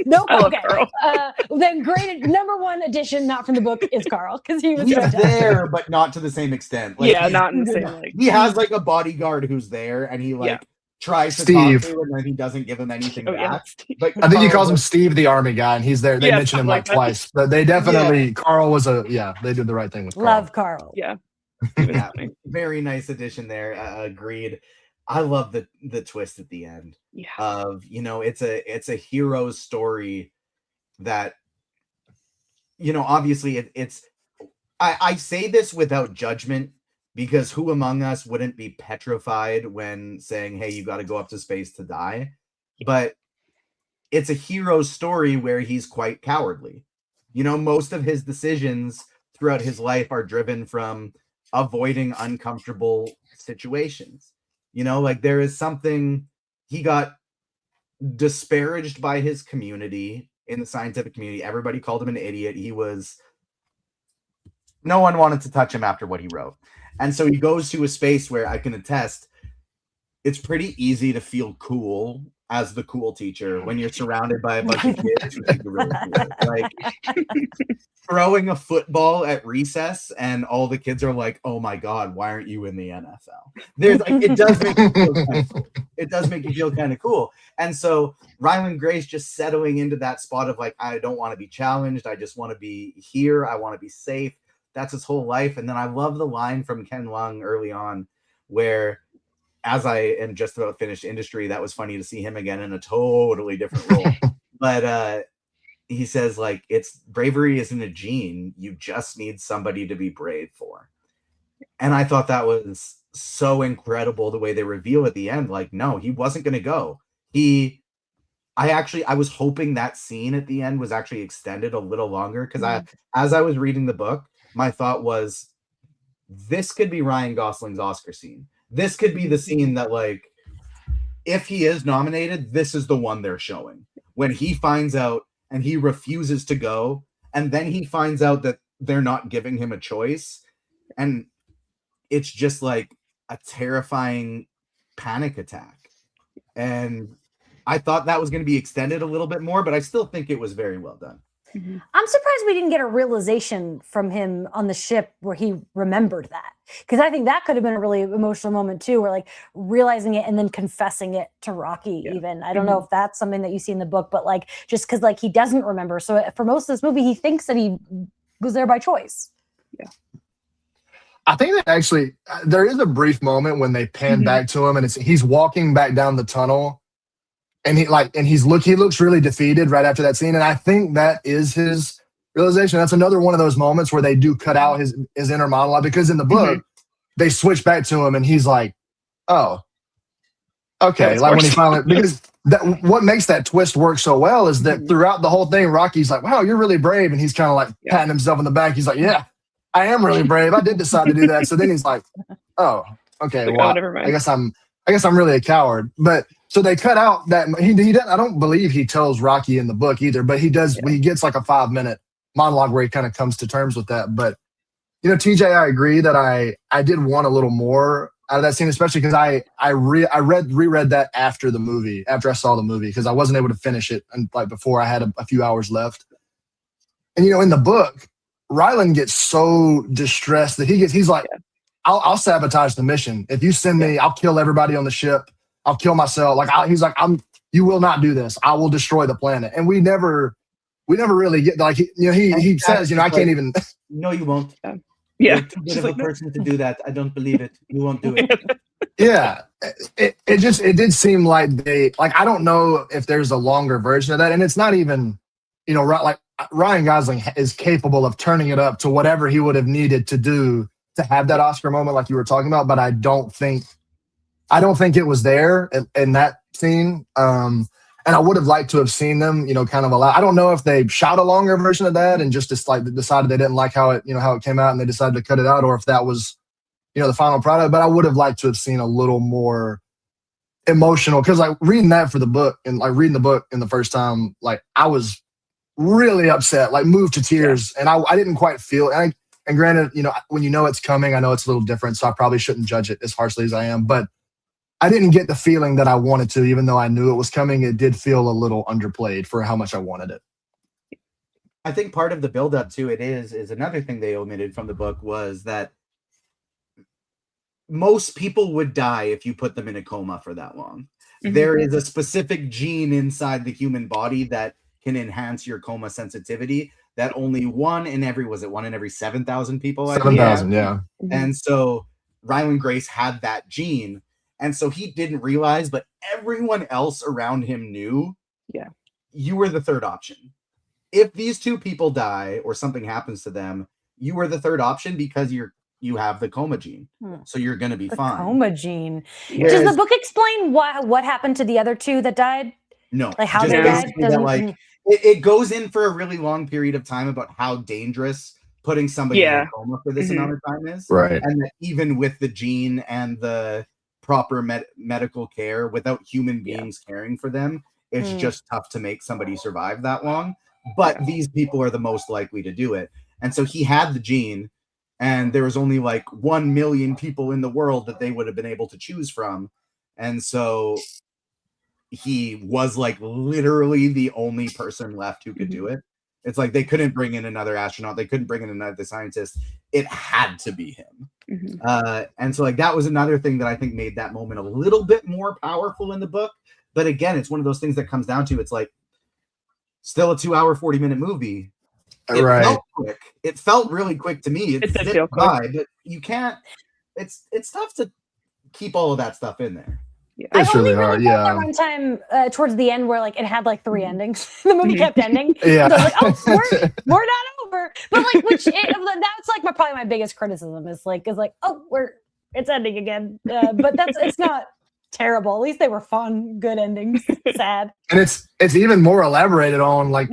No, okay. Carl. Then great #1 addition, not from the book, is Carl, because he was there, but not to the same extent. Like, not in the same like he has like a bodyguard who's there, and he like tries to Steve. talk to him, and then he doesn't give him anything back. But I think he calls him Steve the Army guy, and he's there. They mention him like twice, but they definitely Carl was they did the right thing with Carl. Love Carl. Yeah. Very nice addition there. Agreed. I love the twist at the end of, it's a hero's story that, obviously it's I say this without judgment, because who among us wouldn't be petrified when saying, hey, you got to go up to space to die? But it's a hero's story where he's quite cowardly. Most of his decisions throughout his life are driven from avoiding uncomfortable situations. Like there is something, he got disparaged by his community, in the scientific community. Everybody called him an idiot. No one wanted to touch him after what he wrote. And so he goes to a space where I can attest it's pretty easy to feel cool as the cool teacher when you're surrounded by a bunch of kids who think you're really cool. Like throwing a football at recess and all the kids are like, oh my God, why aren't you in the NFL? There's like, it does make you feel kind of cool. It does make you feel kind of cool. And so Ryland Grace just settling into that spot of like, I don't want to be challenged. I just want to be here. I want to be safe. That's his whole life. And then I love the line from Ken Leung early on where, as I am just about finished Industry, that was funny to see him again in a totally different role. But he says, like, bravery isn't a gene. You just need somebody to be brave for. And I thought that was so incredible, the way they reveal at the end. Like, no, he wasn't going to go. I was hoping that scene at the end was actually extended a little longer, because as I was reading the book, my thought was, this could be Ryan Gosling's Oscar scene. This could be the scene that, like, if he is nominated, this is the one they're showing. When he finds out and he refuses to go, and then he finds out that they're not giving him a choice. And it's just like a terrifying panic attack. And I thought that was going to be extended a little bit more, but I still think it was very well done. I'm surprised we didn't get a realization from him on the ship where he remembered that, because I think that could have been a really emotional moment too, where like realizing it and then confessing it to Rocky. Even I don't know if that's something that you see in the book, but like just because like he doesn't remember, so for most of this movie he thinks that he was there by choice. I think that actually there is a brief moment when they pan back to him and he's walking back down the tunnel. And he looks really defeated right after that scene. And I think that is his realization. That's another one of those moments where they do cut out his inner monologue, because in the book, they switch back to him and he's like, oh, okay. Like when he finally, because what makes that twist work so well is that throughout the whole thing, Rocky's like, wow, you're really brave. And he's kind of like patting himself on the back. He's like, yeah, I am really brave. I did decide to do that. So then he's like, oh, okay. Like, well, never mind. I guess I'm really a coward. But so they cut out that he doesn't, I don't believe he tells Rocky in the book either, but he does when he gets like a 5-minute monologue where he kind of comes to terms with that. But TJ, I agree that I did want a little more out of that scene, especially because I reread that after I saw the movie, because I wasn't able to finish it and like before I had a few hours left. And in the book, Ryland gets so distressed that he's like, I'll sabotage the mission. If you send me, I'll kill everybody on the ship. I'll kill myself. Like he's like, you will not do this. I will destroy the planet. And we never really get like he says, I can't even. No, you won't. Yeah. You're too good of a person to do that. I don't believe it. You won't do it. Yeah. It did seem like I don't know if there's a longer version of that. And it's not even, like Ryan Gosling is capable of turning it up to whatever he would have needed to do to have that Oscar moment like you were talking about. But I don't think it was there in that scene. And I would have liked to have seen them, kind of allow. I don't know if they shot a longer version of that and just decided they didn't like how it came out and they decided to cut it out, or if that was, the final product. But I would have liked to have seen a little more emotional, because like reading that for the book and like reading the book in the first time, like I was really upset, like moved to tears, and I didn't quite feel. And granted, when it's coming, I know it's a little different, so I probably shouldn't judge it as harshly as I am, but I didn't get the feeling that I wanted to, even though I knew it was coming. It did feel a little underplayed for how much I wanted it. I think part of the buildup to it is another thing they omitted from the book was that most people would die if you put them in a coma for that long. Mm-hmm. There is a specific gene inside the human body that can enhance your coma sensitivity that only one in every 7,000 people? 7,000, yeah. And so Ryland Grace had that gene. And so he didn't realize, but everyone else around him knew, you were the third option. If these two people die or something happens to them, you were the third option because you have the coma gene. So you're going to be fine. Coma gene. Does the book explain what happened to the other two that died? No. Like how they died? It goes in for a really long period of time about how dangerous putting somebody in a coma for this amount of time is. Right. And that even with the gene and the proper medical care, without human beings caring for them, it's just tough to make somebody survive that long. But these people are the most likely to do it. And so he had the gene, and there was only like 1 million people in the world that they would have been able to choose from. And so he was like literally the only person left who could do it. It's like they couldn't bring in another astronaut. They couldn't bring in another scientist. It had to be him. And so like that was another thing that I think made that moment a little bit more powerful in the book. But again, it's one of those things that comes down to, it's like still a 2-hour, 40-minute movie. It felt quick. It felt really quick to me. It did feel quick. But you can't, it's tough to keep all of that stuff in there. Yeah. It's really hard. Felt the runtime towards the end where like it had like 3 endings. The movie kept ending. So I was like, oh, we're not over. But like, that's like probably my biggest criticism is like, it's ending again. But it's not terrible. At least they were fun, good endings. Sad. And it's even more elaborated on. Like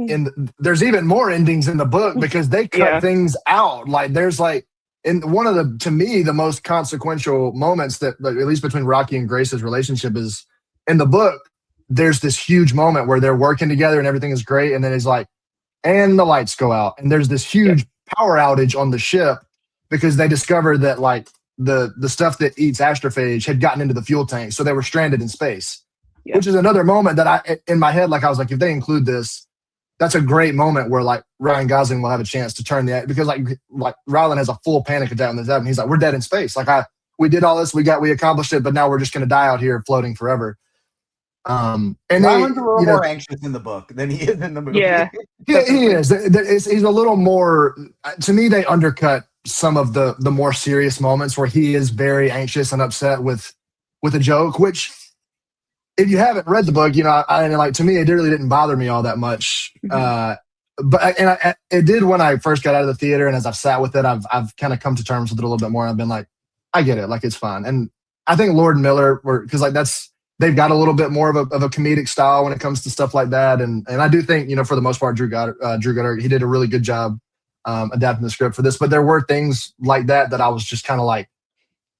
there's even more endings in the book because they cut things out. Like there's like. And one of to me, the most consequential moments that, at least between Rocky and Grace's relationship, is in the book. There's this huge moment where they're working together and everything is great, and then it's like, and the lights go out, and there's this huge power outage on the ship because they discovered that like the stuff that eats astrophage had gotten into the fuel tank, so they were stranded in space. Which is another moment that I, in my head, like I was like, if they include this. That's a great moment where like Ryan Gosling will have a chance to turn because like Ryland has a full panic attack on this and he's like, we're dead in space. Like we did all this, we accomplished it, but now we're just going to die out here floating forever. And Ryland's a little more anxious in the book than he is in the movie. Yeah, he is. He's a little more. To me, they undercut some of the more serious moments where he is very anxious and upset with a joke, which. If you haven't read the book, to me, it really didn't bother me all that much. But it did when I first got out of the theater, and as I've sat with it, I've kind of come to terms with it a little bit more. And I've been like, I get it, like it's fine. And I think Lord and Miller because like they've got a little bit more of a comedic style when it comes to stuff like that. And I do think for the most part, Drew Goddard, he did a really good job adapting the script for this. But there were things like that I was just kind of like,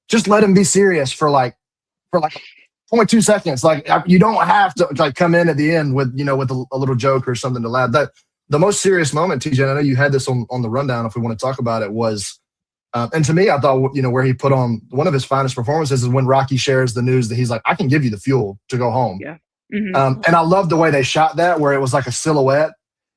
just let him be serious for 0.2 seconds. Like you don't have to like come in at the end with a little joke or something to laugh. That the most serious moment, TJ, I know you had this on the rundown. If we want to talk about it, was and to me, I thought where he put on one of his finest performances is when Rocky shares the news that he's like, I can give you the fuel to go home. Yeah. And I love the way they shot that, where it was like a silhouette,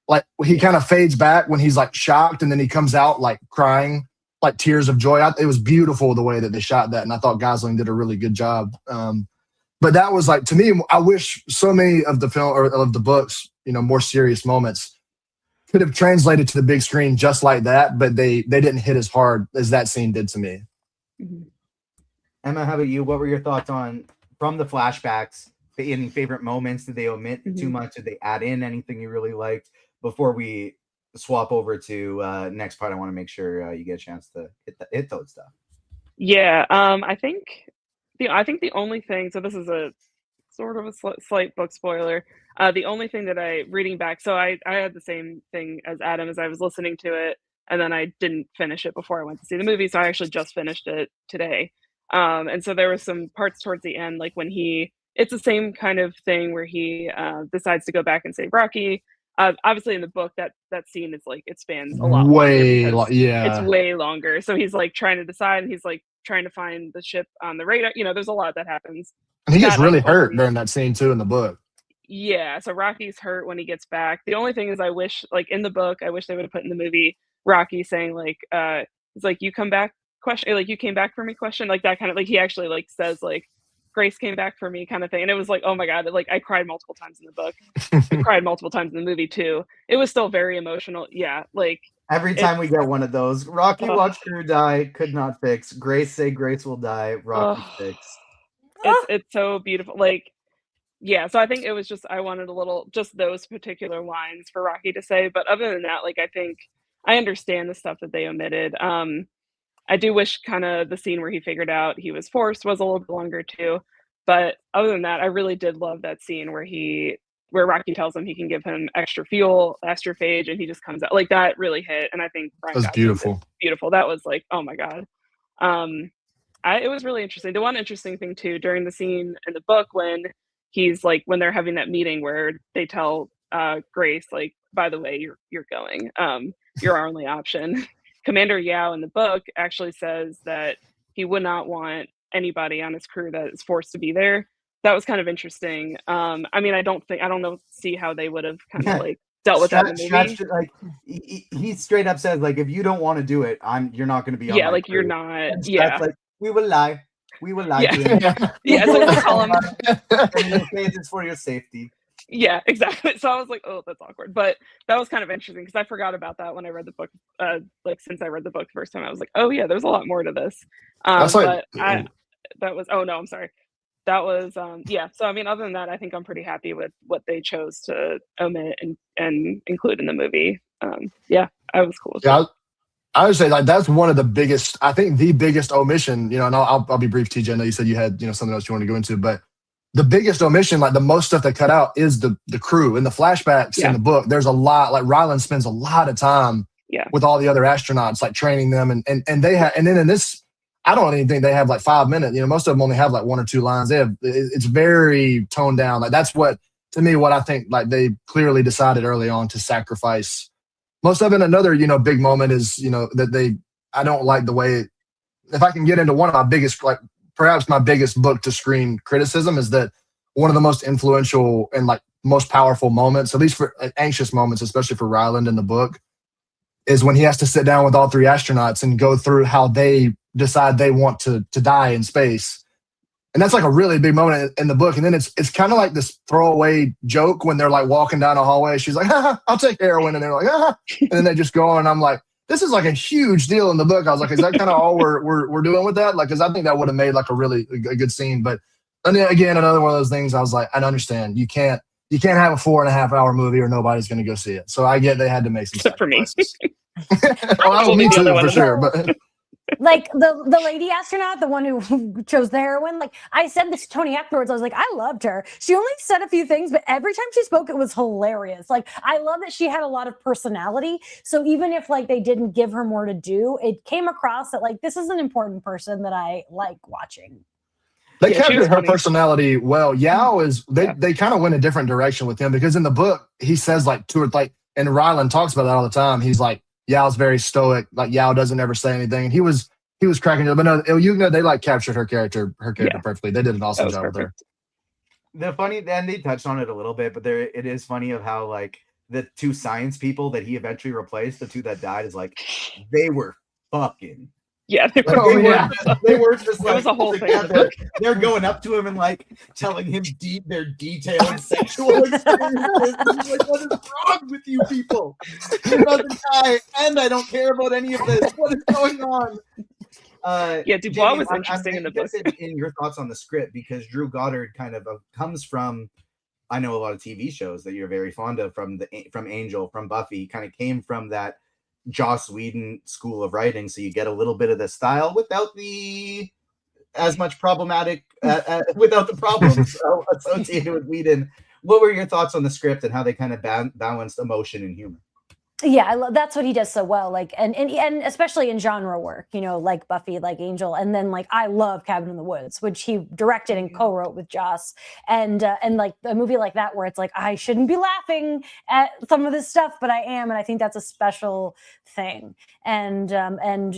like he kind of fades back when he's like shocked, and then he comes out like crying, like tears of joy. It was beautiful the way that they shot that, and I thought Gosling did a really good job. But that was like, to me, I wish so many of the film or of the books, more serious moments could have translated to the big screen just like that, but they didn't hit as hard as that scene did to me. Emma, how about you? What were your thoughts on from the flashbacks? Any favorite moments? Did they omit too much? Did they add in anything you really liked? Before we swap over to next part, I want to make sure you get a chance to hit those stuff. Yeah, I think the only thing. So this is a sort of a slight book spoiler. The only thing that reading back. So I had the same thing as Adam, as I was listening to it, and then I didn't finish it before I went to see the movie. So I actually just finished it today. And so there were some parts towards the end, like when it's the same kind of thing where he decides to go back and save Rocky. Obviously in the book that scene is like, it spans a lot longer. It's way longer. So he's like trying to decide, and he's like trying to find the ship on the radar. There's a lot that happens. And he gets really hurt during that scene too in the book. Yeah, so Rocky's hurt when he gets back. The only thing is, I wish, like in the book, I wish they would have put in the movie Rocky saying like, he's like, you come back, question, like you came back for me, question, like that kind of, like he actually like says like, Grace came back for me kind of thing. And it was like, oh my God, like I cried multiple times in the book. I cried multiple times in the movie too. It was still very emotional. Yeah, like every time we get one of those, Rocky watched crew die, could not fix. Grace say Grace will die, Rocky fix. It's so beautiful. Like, yeah, so I think it was just, I wanted just those particular lines for Rocky to say. But other than that, like I think I understand the stuff that they omitted. I do wish kind of the scene where he figured out he was forced was a little bit longer too. But other than that, I really did love that scene where Rocky tells him he can give him extra fuel, astrophage, and he just comes out. Like that really hit. And I think that was beautiful. Beautiful. That was like, oh my God. It was really interesting. The one interesting thing too, during the scene in the book when they're having that meeting where they tell Grace, like, by the way, you're going. You're our only option. Commander Yao in the book actually says that he would not want anybody on his crew that is forced to be there. That was kind of interesting. I mean, I don't see how they would have kind of like dealt with that in the movie. Like he straight up says, like, if you don't want to do it, you're not going to be on. Yeah, like crew. you're not. And yeah, like we will lie. We will lie to him. Yeah, so they call him. It's for your safety. Yeah, exactly. So I was like, oh, that's awkward. But that was kind of interesting because I forgot about that when I read the book. Like since I read the book the first time, I was like, oh yeah, there's a lot more to this. I'm sorry. That was yeah. So I mean, other than that, I think I'm pretty happy with what they chose to omit and include in the movie. Yeah, I was cool with it. I would say like that's one of the biggest, I think the biggest omission, and I'll be brief, TJ. I know you said you had, something else you want to go into, but the biggest omission, like the most stuff they cut out is the crew. In the flashbacks in the book, there's a lot, like Ryland spends a lot of time with all the other astronauts, like training them and they have, and then in this, I don't even think they have like 5 minutes. Most of them only have like 1 or 2 lines. It's very toned down. Like that's what I think like they clearly decided early on to sacrifice most of it. Another, big moment is, that I don't like the way, if I can get into one of my biggest, like perhaps my biggest book to screen criticism is that one of the most influential and like most powerful moments, at least for anxious moments, especially for Ryland in the book, is when he has to sit down with all 3 astronauts and go through how they decide they want to die in space. And that's like a really big moment in the book. And then it's kind of like this throwaway joke when they're like walking down a hallway. She's like, I'll take heroin. And they're like, and then they just go on. And I'm like, this is like a huge deal in the book. I was like, is that kind of all we're doing with that? Like, because I think that would have made like a good scene. But and then again, another one of those things. I was like, I understand. You can't have a 4.5 hour movie or nobody's going to go see it. So I get they had to make some sacrifices. For me too, for sure. But like the lady astronaut, the one who chose the heroin, like I said this to Tony afterwards, I was like, I loved her. She only said a few things, but every time she spoke, it was hilarious. Like I love that she had a lot of personality. So even if like they didn't give her more to do, it came across that like this is an important person that I like watching. They captured her personality well. Yao is they kind of went a different direction with him because in the book he says like and Ryland talks about that all the time. He's like, Yao's very stoic. Like Yao doesn't ever say anything. And he was cracking it. But no, they like captured her character perfectly. They did an awesome job with her. The funny, and they touched on it a little bit, but it is funny of how like the two science people that he eventually replaced, the two that died, is like they were fucking. Yeah, Like, Oh, yeah. they were just It like was a whole thing in the together. book. They're going up to him and like telling him their detailed sexual experiences. And he's like, "What is wrong with you people? You're about to die, and I don't care about any of this. What is going on?" Yeah, Dubois Jamie, was interesting in the book. In your thoughts on the script, because Drew Goddard kind of comes from, I know a lot of TV shows that you're very fond of, from Angel, from Buffy, kind of came from that Joss Whedon school of writing, so you get a little bit of the style without the as much problematic without the problems associated with Whedon. What were your thoughts on the script and how they kind of balanced emotion and humor? Yeah, that's what he does so well. Like, and especially in genre work, you know, like Buffy, like Angel, and then like I love Cabin in the Woods, which he directed and co-wrote with Joss, and like a movie like that where it's like I shouldn't be laughing at some of this stuff, but I am, and I think that's a special thing. And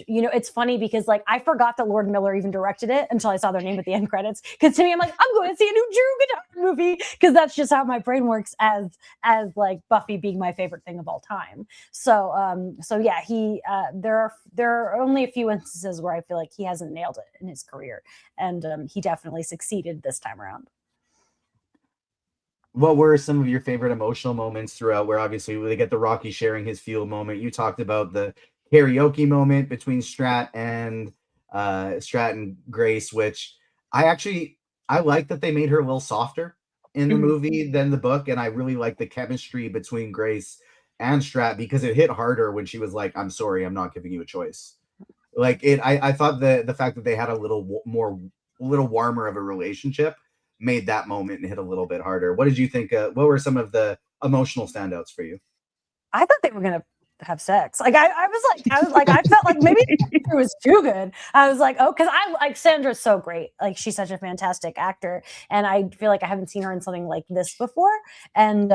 you know, it's funny because like I forgot that Lord Miller even directed it until I saw their name at the end credits. Because to me, I'm like, I'm going to see a new Drew Goddard movie because that's just how my brain works as like Buffy being my favorite thing of all time. So yeah, there are only a few instances where I feel like he hasn't nailed it in his career, and he definitely succeeded this time around. What were some of your favorite emotional moments throughout? Where obviously they get the Rocky sharing his fuel moment. You talked about the karaoke moment between Strat and Grace, which I like that they made her a little softer in the movie than the book, and I really like the chemistry between Grace and Strat because it hit harder when she was like, "I'm sorry, I'm not giving you a choice." Like I thought the fact that they had a little warmer of a relationship made that moment hit a little bit harder. What did you think? What were some of the emotional standouts for you? I thought they were gonna have sex. Like I felt like maybe it was too good. I was like, oh, because I like Sandra's so great. Like she's such a fantastic actor, and I feel like I haven't seen her in something like this before. And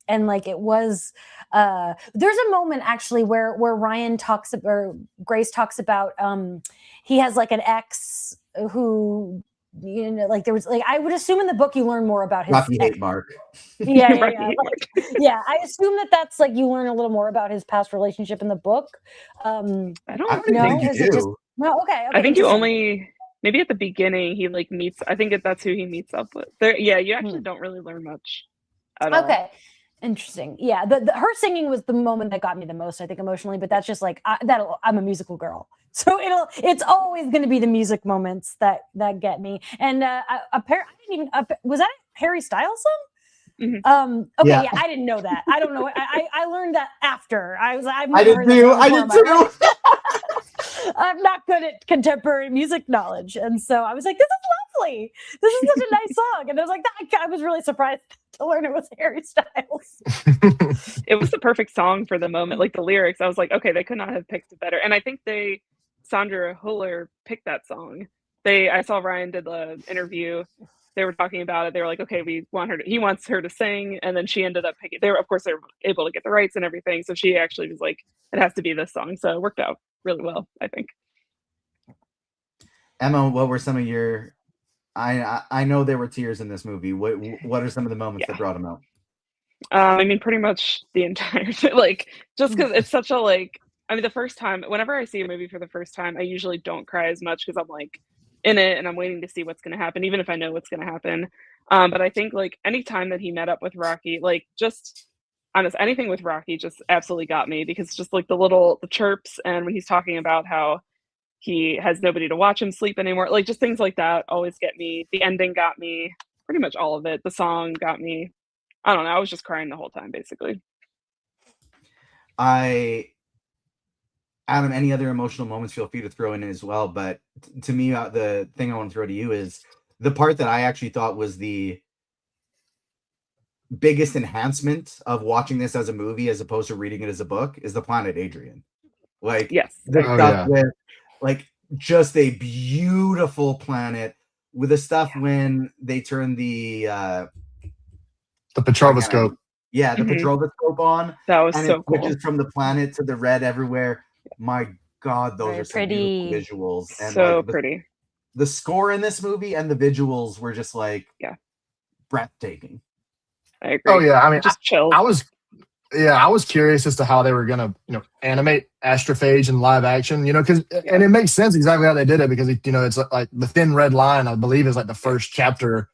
like it was. There's a moment actually where Ryan talks about, or Grace talks about. He has like an ex who. You know, like there was like I would assume in the book you learn more about his Rocky hate Mark. Yeah. Yeah. I assume that's like you learn a little more about his past relationship in the book. I don't know. think you Is do. it just no? Okay. I think you only maybe at the beginning he like meets. I think that's who he meets up with. There, yeah, you actually don't really learn much at all. Okay. Interesting. Yeah, her singing was the moment that got me the most, I think, emotionally. But that's just like I'm a musical girl, so it's always going to be the music moments that get me. And was that a Harry Styles song? Okay, yeah, I didn't know that. I don't know. I learned that after. I did too. I'm not good at contemporary music knowledge, and so I was like, "This is lovely. This is such a nice song." And I was like, I was really surprised to learn it was Harry Styles. It was the perfect song for the moment. Like the lyrics, I was like, okay, they could not have picked it better. And I think Sandra Huller picked that song. I saw Ryan did the interview. They were talking about it. They were like, okay, he wants her to sing. And then she ended up picking, they were able to get the rights and everything. So she actually was like, it has to be this song. So it worked out really well, I think. Emma, what were some of your, I know there were tears in this movie. What are some of the moments that brought them out? I mean, pretty much the entire, like, just because it's such a, like, I mean, the first time, whenever I see a movie for the first time, I usually don't cry as much because I'm like in it and I'm waiting to see what's going to happen, even if I know what's going to happen. But I think like any time that he met up with Rocky, like just honest, anything with Rocky just absolutely got me because just like the chirps and when he's talking about how he has nobody to watch him sleep anymore, like just things like that always get me. The ending got me, pretty much all of it. The song got me. I don't know. I was just crying the whole time, basically. Adam, any other emotional moments, feel free to throw in as well. But to me, the thing I want to throw to you is the part that I actually thought was the biggest enhancement of watching this as a movie as opposed to reading it as a book is the Planet Adrian. Like, yes, the stuff with like just a beautiful planet with the stuff when they turn the Petroboscope. Yeah, the Petroboscope on. That was and so it cool. switches from the planet to the red everywhere. My God, those are some pretty. beautiful visuals. And so like pretty. The score in this movie and the visuals were just like breathtaking. I agree. Oh yeah, I mean, just chill. yeah, I was curious as to how they were gonna, animate Astrophage in live action, because and it makes sense exactly how they did it because it's like the thin red line, I believe, is like the first chapter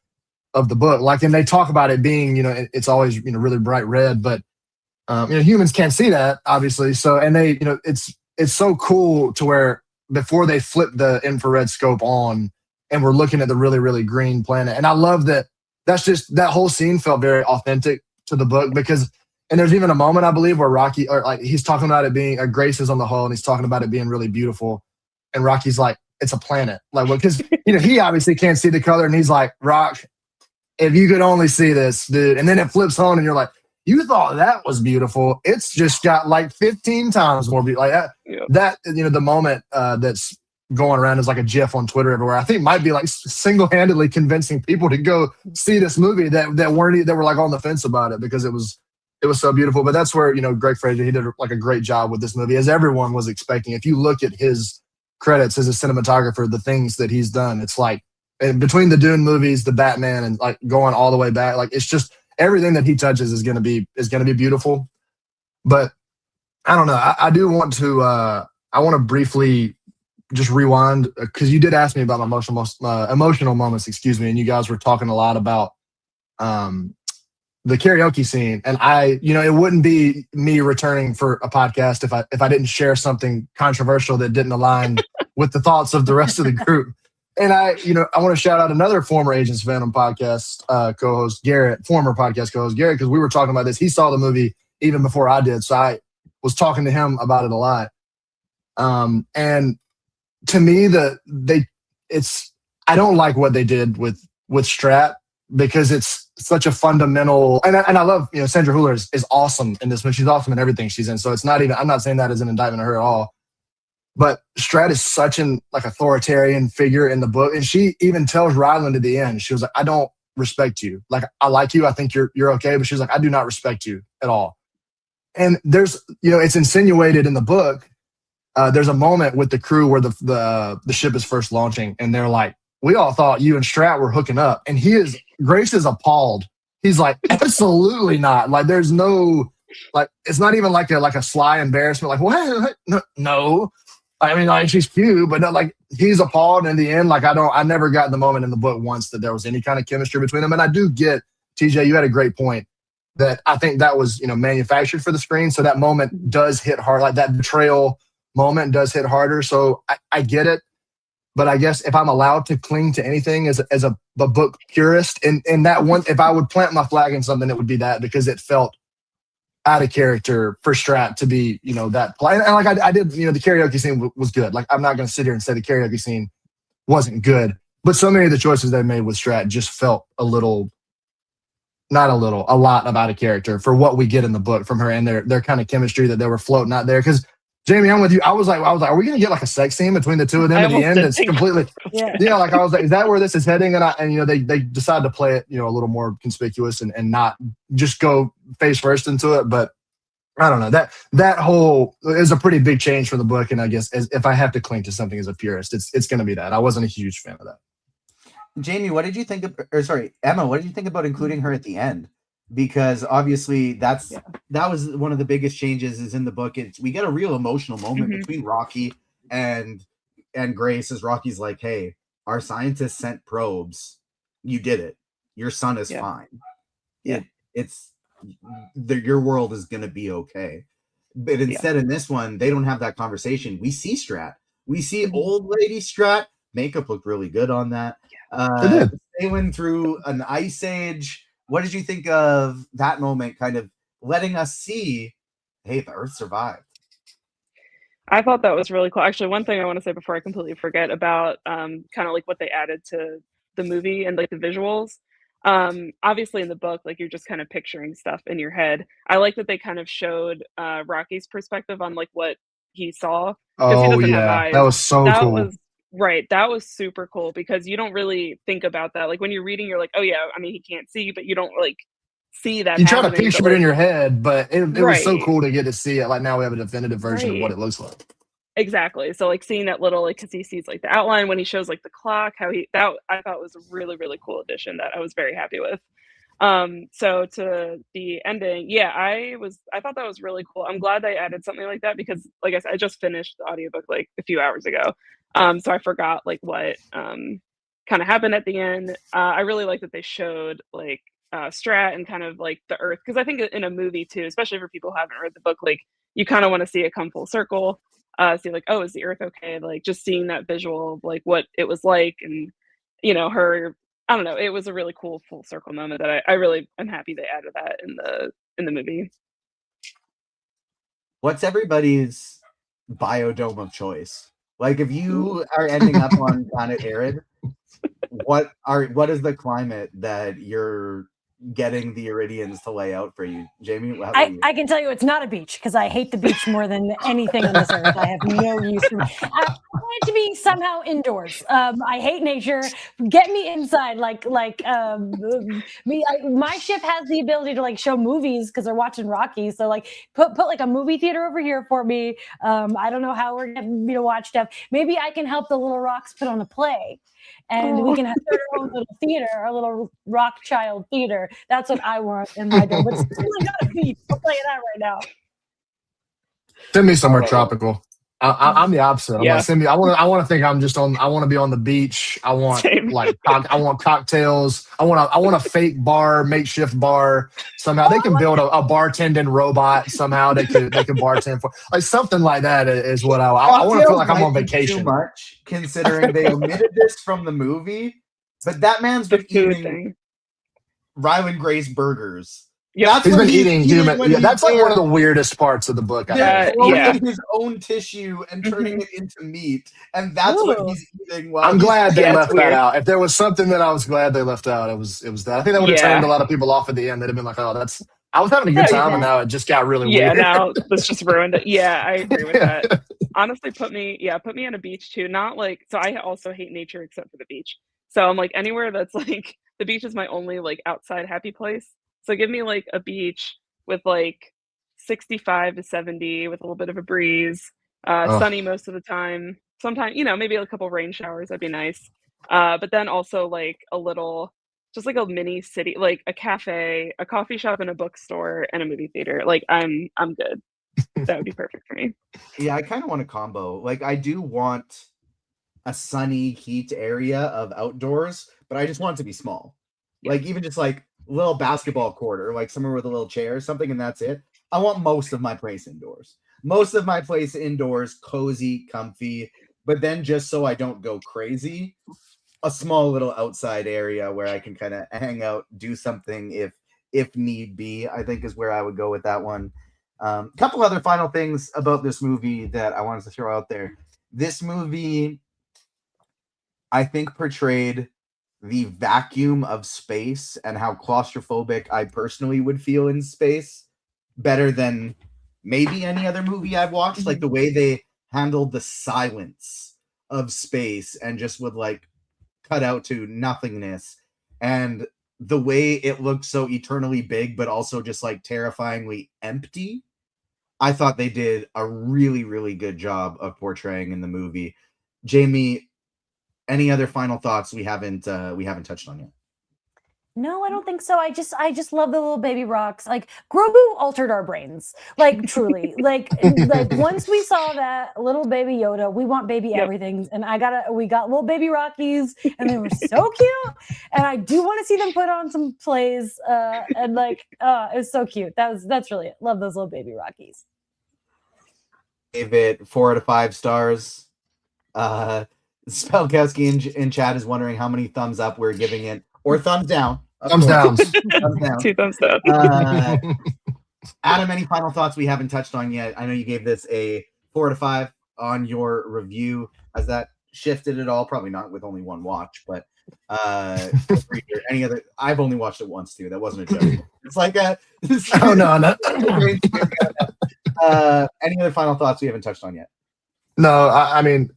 of the book. Like, and they talk about it being, it's always really bright red, but humans can't see that obviously. So, and they, it's so cool to where before they flip the infrared scope on, and we're looking at the really really green planet, and I love that. That's just that whole scene felt very authentic to the book because. And there's even a moment, I believe, where Rocky, or like he's talking about it being, Grace is on the hull, and he's talking about it being really beautiful. And Rocky's like, it's a planet. Like, well, because, he obviously can't see the color. And he's like, Rock, if you could only see this, dude. And then it flips on, and you're like, you thought that was beautiful. It's just got like 15 times more beautiful. Like that, the moment that's going around is like a GIF on Twitter everywhere. I think might be like single-handedly convincing people to go see this movie that were like on the fence about it because it was so beautiful. But that's where, Greg Fraser, he did like a great job with this movie, as everyone was expecting. If you look at his credits as a cinematographer, the things that he's done, it's like between the Dune movies, the Batman, and like going all the way back, like it's just everything that he touches is gonna be beautiful. But I don't know. I do want to I want to briefly just rewind because you did ask me about my emotional moments, and you guys were talking a lot about the karaoke scene, and it wouldn't be me returning for a podcast if I didn't share something controversial that didn't align with the thoughts of the rest of the group. And I want to shout out another former Agents of Fandom podcast co-host Garrett, former podcast co-host Garrett, because we were talking about this. He saw the movie even before I did, so I was talking to him about it a lot. And to me, I don't like what they did with Strat. Because it's such a fundamental, and I love, Sandra Hüller is awesome in this movie. She's awesome in everything she's in. So it's not even, I'm not saying that as an indictment of her at all. But Strat is such an like authoritarian figure in the book. And she even tells Ryland at the end, she was like, I don't respect you. Like, I like you. I think you're okay. But she's like, I do not respect you at all. And there's, it's insinuated in the book. There's a moment with the crew where the ship is first launching and they're like, we all thought you and Strat were hooking up. And Grace is appalled. He's like, absolutely not. Like, there's no, like, it's not even like a sly embarrassment. Like, what? No. I mean, like, she's cute, but no, like, he's appalled. In the end, like, I never got the moment in the book once that there was any kind of chemistry between them. And I do get, TJ, you had a great point that I think that was, manufactured for the screen. So that moment does hit hard. Like, that betrayal moment does hit harder. So I get it. But I guess if I'm allowed to cling to anything as a book purist, and that one, if I would plant my flag in something, it would be that, because it felt out of character for Strat to be, that. And like I did, the karaoke scene was good. Like, I'm not going to sit here and say the karaoke scene wasn't good, but so many of the choices they made with Strat just felt a lot of out of character for what we get in the book from her and their kind of chemistry that they were floating out there. Because Jamie, I'm with you. I was like, are we gonna get like a sex scene between the two of them at the end? It's completely, like I was like, is that where this is heading? And they decided to play it, a little more conspicuous and not just go face first into it. But I don't know, that whole is a pretty big change for the book. And I guess if I have to cling to something as a purist, it's gonna be that. I wasn't a huge fan of that. Jamie, what did you think Emma, what did you think about including her at the end? Because obviously that was one of the biggest changes is in the book. We get a real emotional moment between Rocky and Grace, as Rocky's like, hey, our scientists sent probes. You did it. Your son is fine. Yeah. Your world is going to be okay. But instead in this one, they don't have that conversation. We see Strat. We see old lady Strat. Makeup looked really good on that. Sailing through an ice age. What did you think of that moment, kind of letting us see, hey, the Earth survived? I thought that was really cool. Actually, one thing I want to say before I completely forget about kind of like what they added to the movie and like the visuals. Obviously in the book, like you're just kind of picturing stuff in your head. I like that they kind of showed Rocky's perspective on like what he saw. Oh, yeah. That was so cool. Right. That was super cool because you don't really think about that. Like when you're reading, you're like, oh yeah, I mean, he can't see, but you don't like see that. You try to picture it in your head, but it was so cool to get to see it. Like now we have a definitive version of what it looks like. Exactly. So like seeing that little, like, cause he sees like the outline when he shows like the clock, I thought was a really, really cool addition that I was very happy with. So to the ending, yeah, I thought that was really cool. I'm glad they added something like that because, like I said, I just finished the audiobook like a few hours ago. So I forgot like what kind of happened at the end. I really like that they showed like Strat and kind of like the Earth, because I think in a movie too, especially for people who haven't read the book, like you kind of want to see it come full circle. See like, oh, is the Earth okay? Like just seeing that visual of like what it was like, and her, I don't know. It was a really cool full circle moment that I really am happy they added that in the movie. What's everybody's biodome of choice? Like, if you are ending up on planet Arid, what is the climate that you're getting the Iridians to lay out for you, Jamie? How about you? I can tell you it's not a beach because I hate the beach more than anything on this earth. I have no use for it. I want it to be somehow indoors. I hate nature. Get me inside. Like me. My ship has the ability to like show movies because they're watching Rocky. So like put like a movie theater over here for me. I don't know how we're getting me to watch stuff. Maybe I can help the Little Rocks put on a play. And we can have our own little theater, our little rock child theater. That's what I want in my dome. But it's really not a beach. I'll tell you that right now. Send me somewhere tropical. I'm the opposite. I'm like, send me. I want to think I'm just on. I want to be on the beach. I want I want cocktails. I want a fake bar, makeshift bar. Somehow they can build a bartending robot. Somehow they can bartend for like something like that is what I want to feel like I'm on vacation. Too much considering they omitted this from the movie, but that man's been eating Ryland Grace burgers. Yeah, he's been eating human. Yeah, that's like one of the weirdest parts of the book. Cloning his own tissue and turning it into meat, and that's what he's eating. I'm glad they left that out. If there was something that I was glad they left out, it was that. I think that would have turned a lot of people off at the end. They'd have been like, "Oh, that's." I was having a good time, and now it just got really weird. Yeah, now this just ruined it. Yeah, I agree with that. Honestly, put me on a beach too. Not like so. I also hate nature except for the beach. So I'm like anywhere that's like the beach is my only like outside happy place. So give me like a beach with like 65 to 70 with a little bit of a breeze, sunny most of the time. Sometimes, maybe a couple rain showers, that'd be nice. But then also like just like a mini city, like a cafe, a coffee shop and a bookstore and a movie theater. Like I'm good. That would be perfect for me. Yeah, I kind of want a combo. Like I do want a sunny heat area of outdoors, but I just want it to be small. Yeah. Like even just like little basketball court or like somewhere with a little chair or something, and that's it. I want most of my place indoors. Cozy, comfy, but then just so I don't go crazy, a small little outside area where I can kind of hang out, do something if need be, I think is where I would go with that one. Couple other final things about this movie that I wanted to throw out there. This movie, I think, portrayed the vacuum of space and how claustrophobic I personally would feel in space better than maybe any other movie I've watched. Like the way they handled the silence of space and just would like cut out to nothingness, and the way it looked so eternally big but also just like terrifyingly empty. I thought they did a really, really good job of portraying in the movie. Jamie, any other final thoughts we haven't touched on yet? No, I don't think so. I just love the little baby rocks. Like Grogu altered our brains. Like truly. like once we saw that little baby Yoda, we want baby everything. And we got little baby Rockies and they were so cute. And I do want to see them put on some plays. And like it was so cute. That's really it. Love those little baby Rockies. Gave it 4 out of 5 stars. Spellkowski in chat is wondering how many thumbs up we're giving it, or thumbs down. Thumbs down. 2 thumbs down. Adam, any final thoughts we haven't touched on yet? I know you gave this a 4 out of 5 on your review. Has that shifted at all? Probably not with only one watch, but any other? I've only watched it once too. That wasn't a joke. It's like no. Any other final thoughts we haven't touched on yet? No, I mean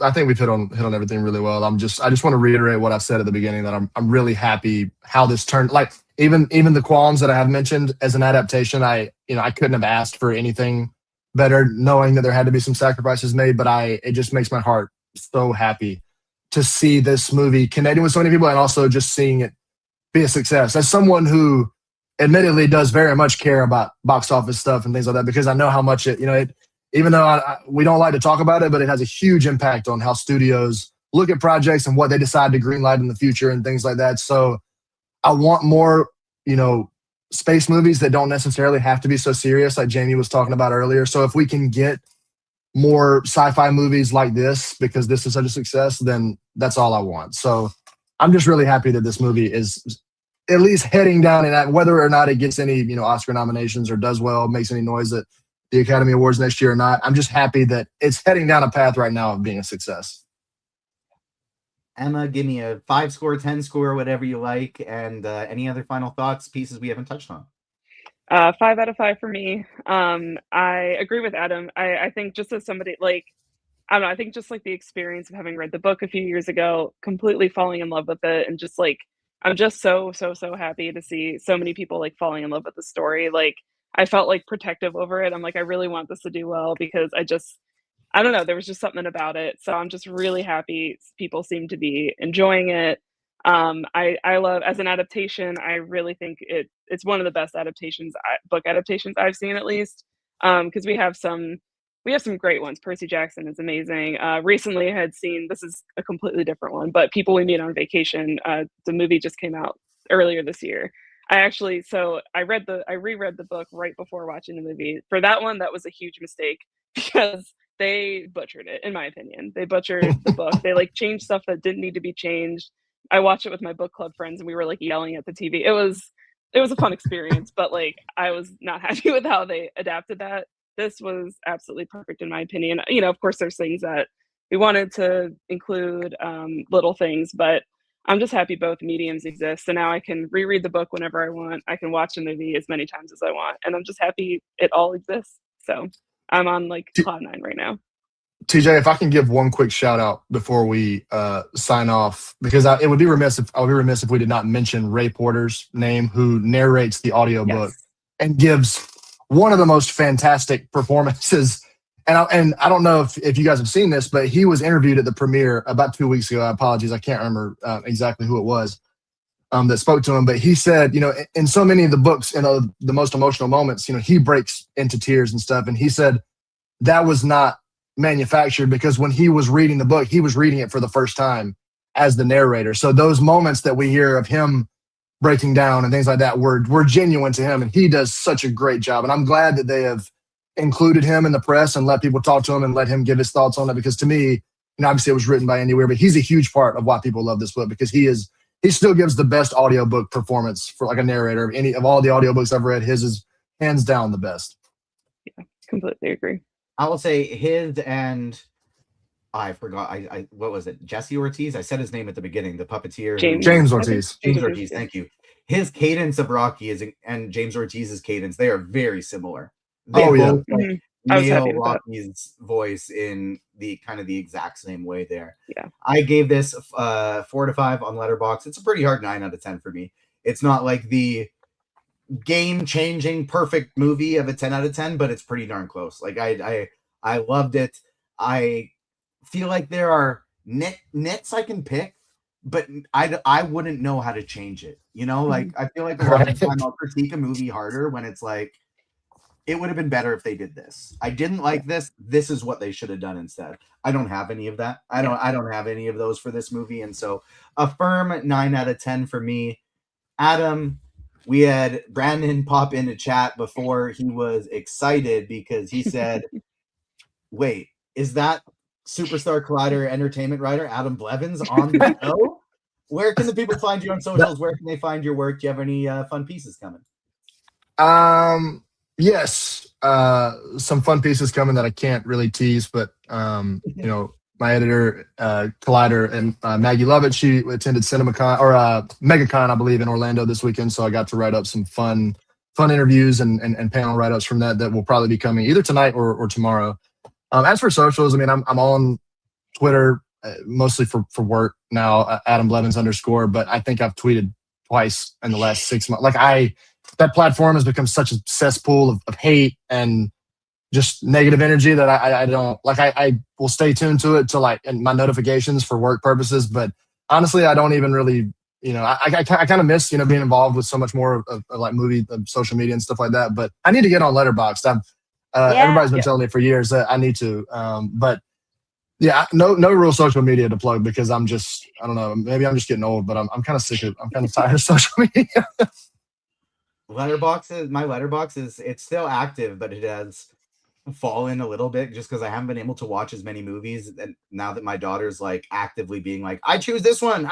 I think we've hit on everything really well. I just want to reiterate what I said at the beginning, that I'm really happy how this turned. Like even the qualms that I have mentioned as an adaptation, I couldn't have asked for anything better, knowing that there had to be some sacrifices made. But it just makes my heart so happy to see this movie connecting with so many people, and also just seeing it be a success. As someone who admittedly does very much care about box office stuff and things like that, because I know how much it even though we don't like to talk about it, but it has a huge impact on how studios look at projects and what they decide to greenlight in the future and things like that. So I want more, space movies that don't necessarily have to be so serious, like Jamie was talking about earlier. So if we can get more sci-fi movies like this, because this is such a success, then that's all I want. So I'm just really happy that this movie is at least heading down, and whether or not it gets any, Oscar nominations or does well, makes any noise at the Academy Awards next year or not, I'm just happy that it's heading down a path right now of being a success. Emma, give me a 5 score, 10 score, whatever you like, and any other final thoughts, pieces we haven't touched on. 5 out of 5 for me. I agree with Adam. I think just as somebody I don't know, I think just like the experience of having read the book a few years ago, completely falling in love with it, and just I'm just so happy to see so many people falling in love with the story. I felt protective over it. I'm I really want this to do well, because I don't know, there was just something about it. So I'm just really happy people seem to be enjoying it. I love, as an adaptation, I really think it's one of the best book adaptations I've seen, at least. Because we have some great ones. Percy Jackson is amazing. Recently I had seen, this is a completely different one, but People We Meet on Vacation. The movie just came out earlier this year. I reread the book right before watching the movie. For that one, that was a huge mistake, because they butchered it, in my opinion. They butchered the book. They changed stuff that didn't need to be changed. I watched it with my book club friends, and we were yelling at the TV. It was a fun experience, but I was not happy with how they adapted that. This was absolutely perfect, in my opinion. Of course, there's things that we wanted to include, little things, but I'm just happy both mediums exist. And now I can reread the book whenever I want. I can watch the movie as many times as I want. And I'm just happy it all exists. So I'm on cloud 9 right now. TJ, if I can give one quick shout out before we sign off, because I would be remiss if we did not mention Ray Porter's name, who narrates the audiobook and gives one of the most fantastic performances. And I don't know if you guys have seen this, but he was interviewed at the premiere about 2 weeks ago. Apologies, I can't remember exactly who it was that spoke to him, but he said, in so many of the books, the most emotional moments, he breaks into tears and stuff. And he said that was not manufactured, because when he was reading the book, he was reading it for the first time as the narrator. So those moments that we hear of him breaking down and things like that were genuine to him, and he does such a great job. And I'm glad that they have included him in the press and let people talk to him and let him give his thoughts on it, because to me, obviously it was written by Andy Weir, but he's a huge part of why people love this book, because he still gives the best audiobook performance for a narrator of all the audiobooks I've read. His is hands down the best. Yeah, completely agree. I will say his, and I forgot. What was it? Jesse Ortiz. I said his name at the beginning. The puppeteer. James Ortiz. James Ortiz. Thank you. His cadence of Rocky and James Ortiz's cadence, they are very similar. They both nail Rocky's voice in the kind of the exact same way there. Yeah. I gave this 4 to 5 on Letterboxd. It's a pretty hard 9 out of 10 for me. It's not the game-changing perfect movie of a 10 out of 10, but it's pretty darn close. I loved it. I feel like there are nits I can pick, but I wouldn't know how to change it. I feel like a lot of the time I'll critique a movie harder when it's it would have been better if they did this. I didn't like this. This is what they should have done instead. I don't have any of that. I don't have any of those for this movie. And so a firm 9 out of 10 for me. Adam, we had Brandon pop into chat before he was excited, because he said, wait, is that Superstar Collider entertainment writer Adam Blevins on the show? Where can the people find you on socials? Where can they find your work? Do you have any fun pieces coming? Yes, some fun pieces coming that I can't really tease, but my editor, Collider, and Maggie Lovett, she attended CinemaCon or MegaCon, I believe, in Orlando this weekend. So I got to write up some fun interviews and panel write-ups from that will probably be coming either tonight or tomorrow. As for socials, I'm on Twitter mostly for work now, Adam Blevins _, but I think I've tweeted twice in the last 6 months. That platform has become such a cesspool of hate and just negative energy that I don't I will stay tuned to it till and my notifications for work purposes. But honestly, I don't even really I kind of miss being involved with so much more of like movie social media and stuff like that. But I need to get on Letterboxd. Everybody's been telling me for years that I need to, but yeah, no real social media to plug because I don't know, maybe I'm just getting old, but I'm kind of sick of, I'm kind of tired of social media. My Letterboxd is it's still active, but it has fallen a little bit just because I haven't been able to watch as many movies. And now that my daughter's like actively being like, I choose this one,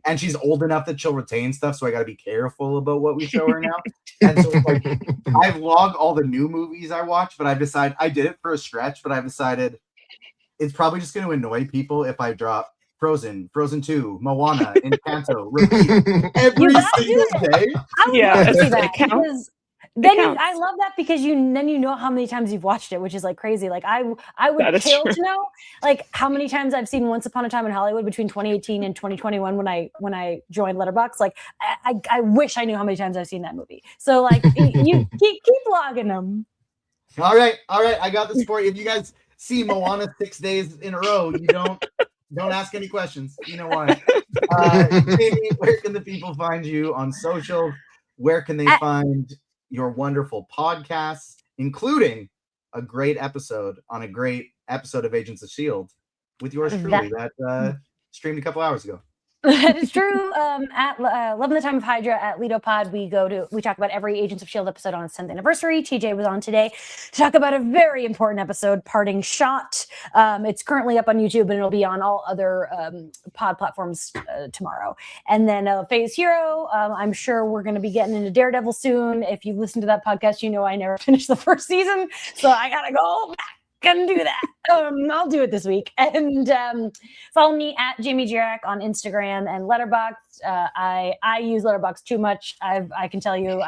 and she's old enough that she'll retain stuff, so I got to be careful about what we show her now. And so it's like I log all the new movies I watch, but I did it for a stretch, but I've decided it's probably just going to annoy people if I drop Frozen 2, Moana, Encanto, repeat every single day. I would love to see that because I love that because then you know how many times you've watched it, which is like crazy. Like I would kill to know like how many times I've seen Once Upon a Time in Hollywood between 2018 and 2021 when I joined Letterboxd. Like I wish I knew how many times I've seen that movie. So like you keep logging them. All right, I got this for you. If you guys see Moana 6 days in a row, you don't ask any questions. You know why? Jamie, where can the people find you on social? Where can they find your wonderful podcasts, including a great episode of Agents of S.H.I.E.L.D. with yours truly that streamed a couple hours ago? That is true. At Loving the Time of Hydra at LITTOH Pod, we talk about every Agents of S.H.I.E.L.D. episode on its 10th anniversary. TJ was on today to talk about a very important episode, Parting Shot. It's currently up on YouTube and it'll be on all other pod platforms tomorrow. And then Phase Hero, I'm sure we're going to be getting into Daredevil soon. If you listen to that podcast, you know I never finished the first season, so I got to go back and do that. I'll do it this week. And follow me at Jamie Jirak on Instagram and Letterboxd. I use Letterboxd too much. I can tell you,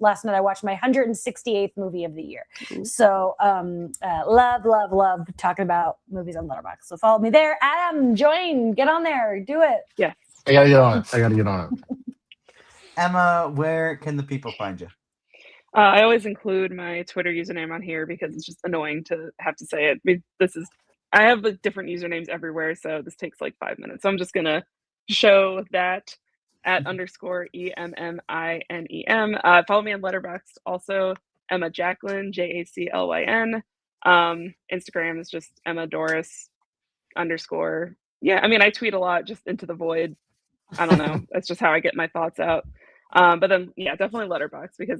last night I watched my 168th movie of the year. So love talking about movies on Letterboxd. So follow me there. Adam, join, get on there, do it. Yeah. I gotta get on it. Emma, where can the people find you? I always include my Twitter username on here because it's just annoying to have to say it. I have different usernames everywhere, so this takes like 5 minutes. So I'm just gonna show that at _EMMINEM. Follow me on Letterboxd, also Emma Jacqueline, JACLYN. Instagram is just Emma Doris _. Yeah, I mean I tweet a lot just into the void. I don't know. That's just how I get my thoughts out. But then, yeah, definitely Letterboxd because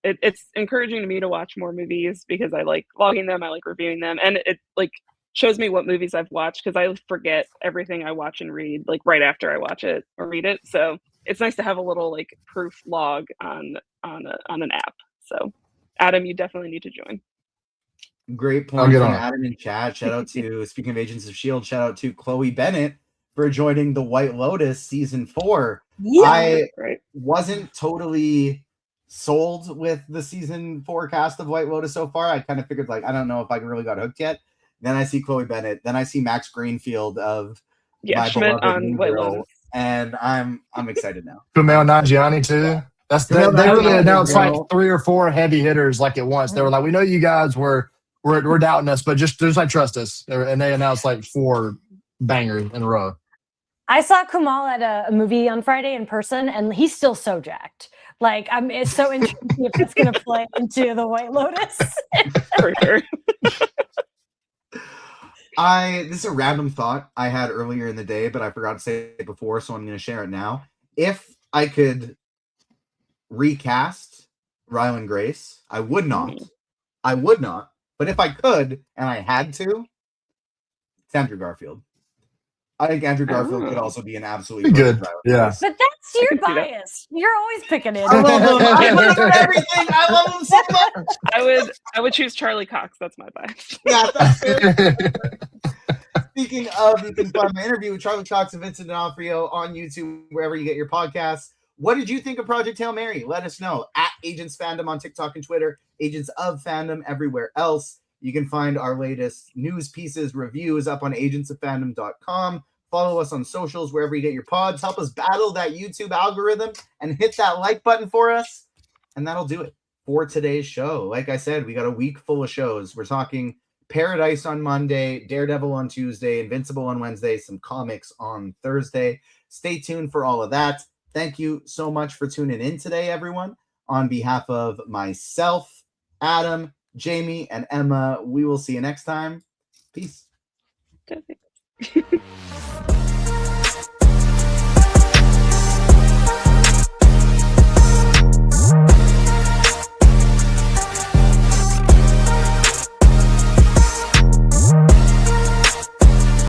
it's encouraging to me to watch more movies because I like logging them, I like reviewing them, and it like shows me what movies I've watched because I forget everything I watch and read like right after I watch it or read it. So it's nice to have a little like proof log on an app. So Adam, you definitely need to join. Great point from Adam in chat. Shout out to speaking of Agents of S.H.I.E.L.D., shout out to Chloe Bennett for joining the White Lotus season 4. Yeah, I wasn't totally sold with the season 4 cast of White Lotus so far. I kind of figured like I don't know if I really got hooked yet. Then I see Chloe Bennett. Then I see Max Greenfield of my Schmidt beloved on White Lotus, and I'm excited now. Kumail Nanjiani too. They really announced like 3 or 4 heavy hitters like at once. They were like, we know you guys were doubting us, but just like trust us. And they announced like 4 bangers in a row. I saw Kumail at a movie on Friday in person, and he's still so jacked. Like, it's so interesting if it's going to play into the White Lotus. For sure. This is a random thought I had earlier in the day, but I forgot to say it before, so I'm going to share it now. If I could recast Ryland Grace, I would not. But if I could, and I had to, it's Andrew Garfield. I think Andrew Garfield could also be an absolutely good. Yeah. But that's your bias. You're always picking it. I love him. I love him everything. I love him so much. I would choose Charlie Cox. That's my bias. Yeah, that's fair. Speaking of, you can find my interview with Charlie Cox and Vincent D'Onofrio on YouTube, wherever you get your podcasts. What did you think of Project Hail Mary? Let us know at Agents Fandom on TikTok and Twitter, Agents of Fandom everywhere else. You can find our latest news pieces, reviews up on agentsoffandom.com. Follow us on socials, wherever you get your pods. Help us battle that YouTube algorithm and hit that like button for us. And that'll do it for today's show. Like I said, we got a week full of shows. We're talking Paradise on Monday, Daredevil on Tuesday, Invincible on Wednesday, some comics on Thursday. Stay tuned for all of that. Thank you so much for tuning in today, everyone. On behalf of myself, Adam, Jamie, and Emma, we will see you next time. Peace.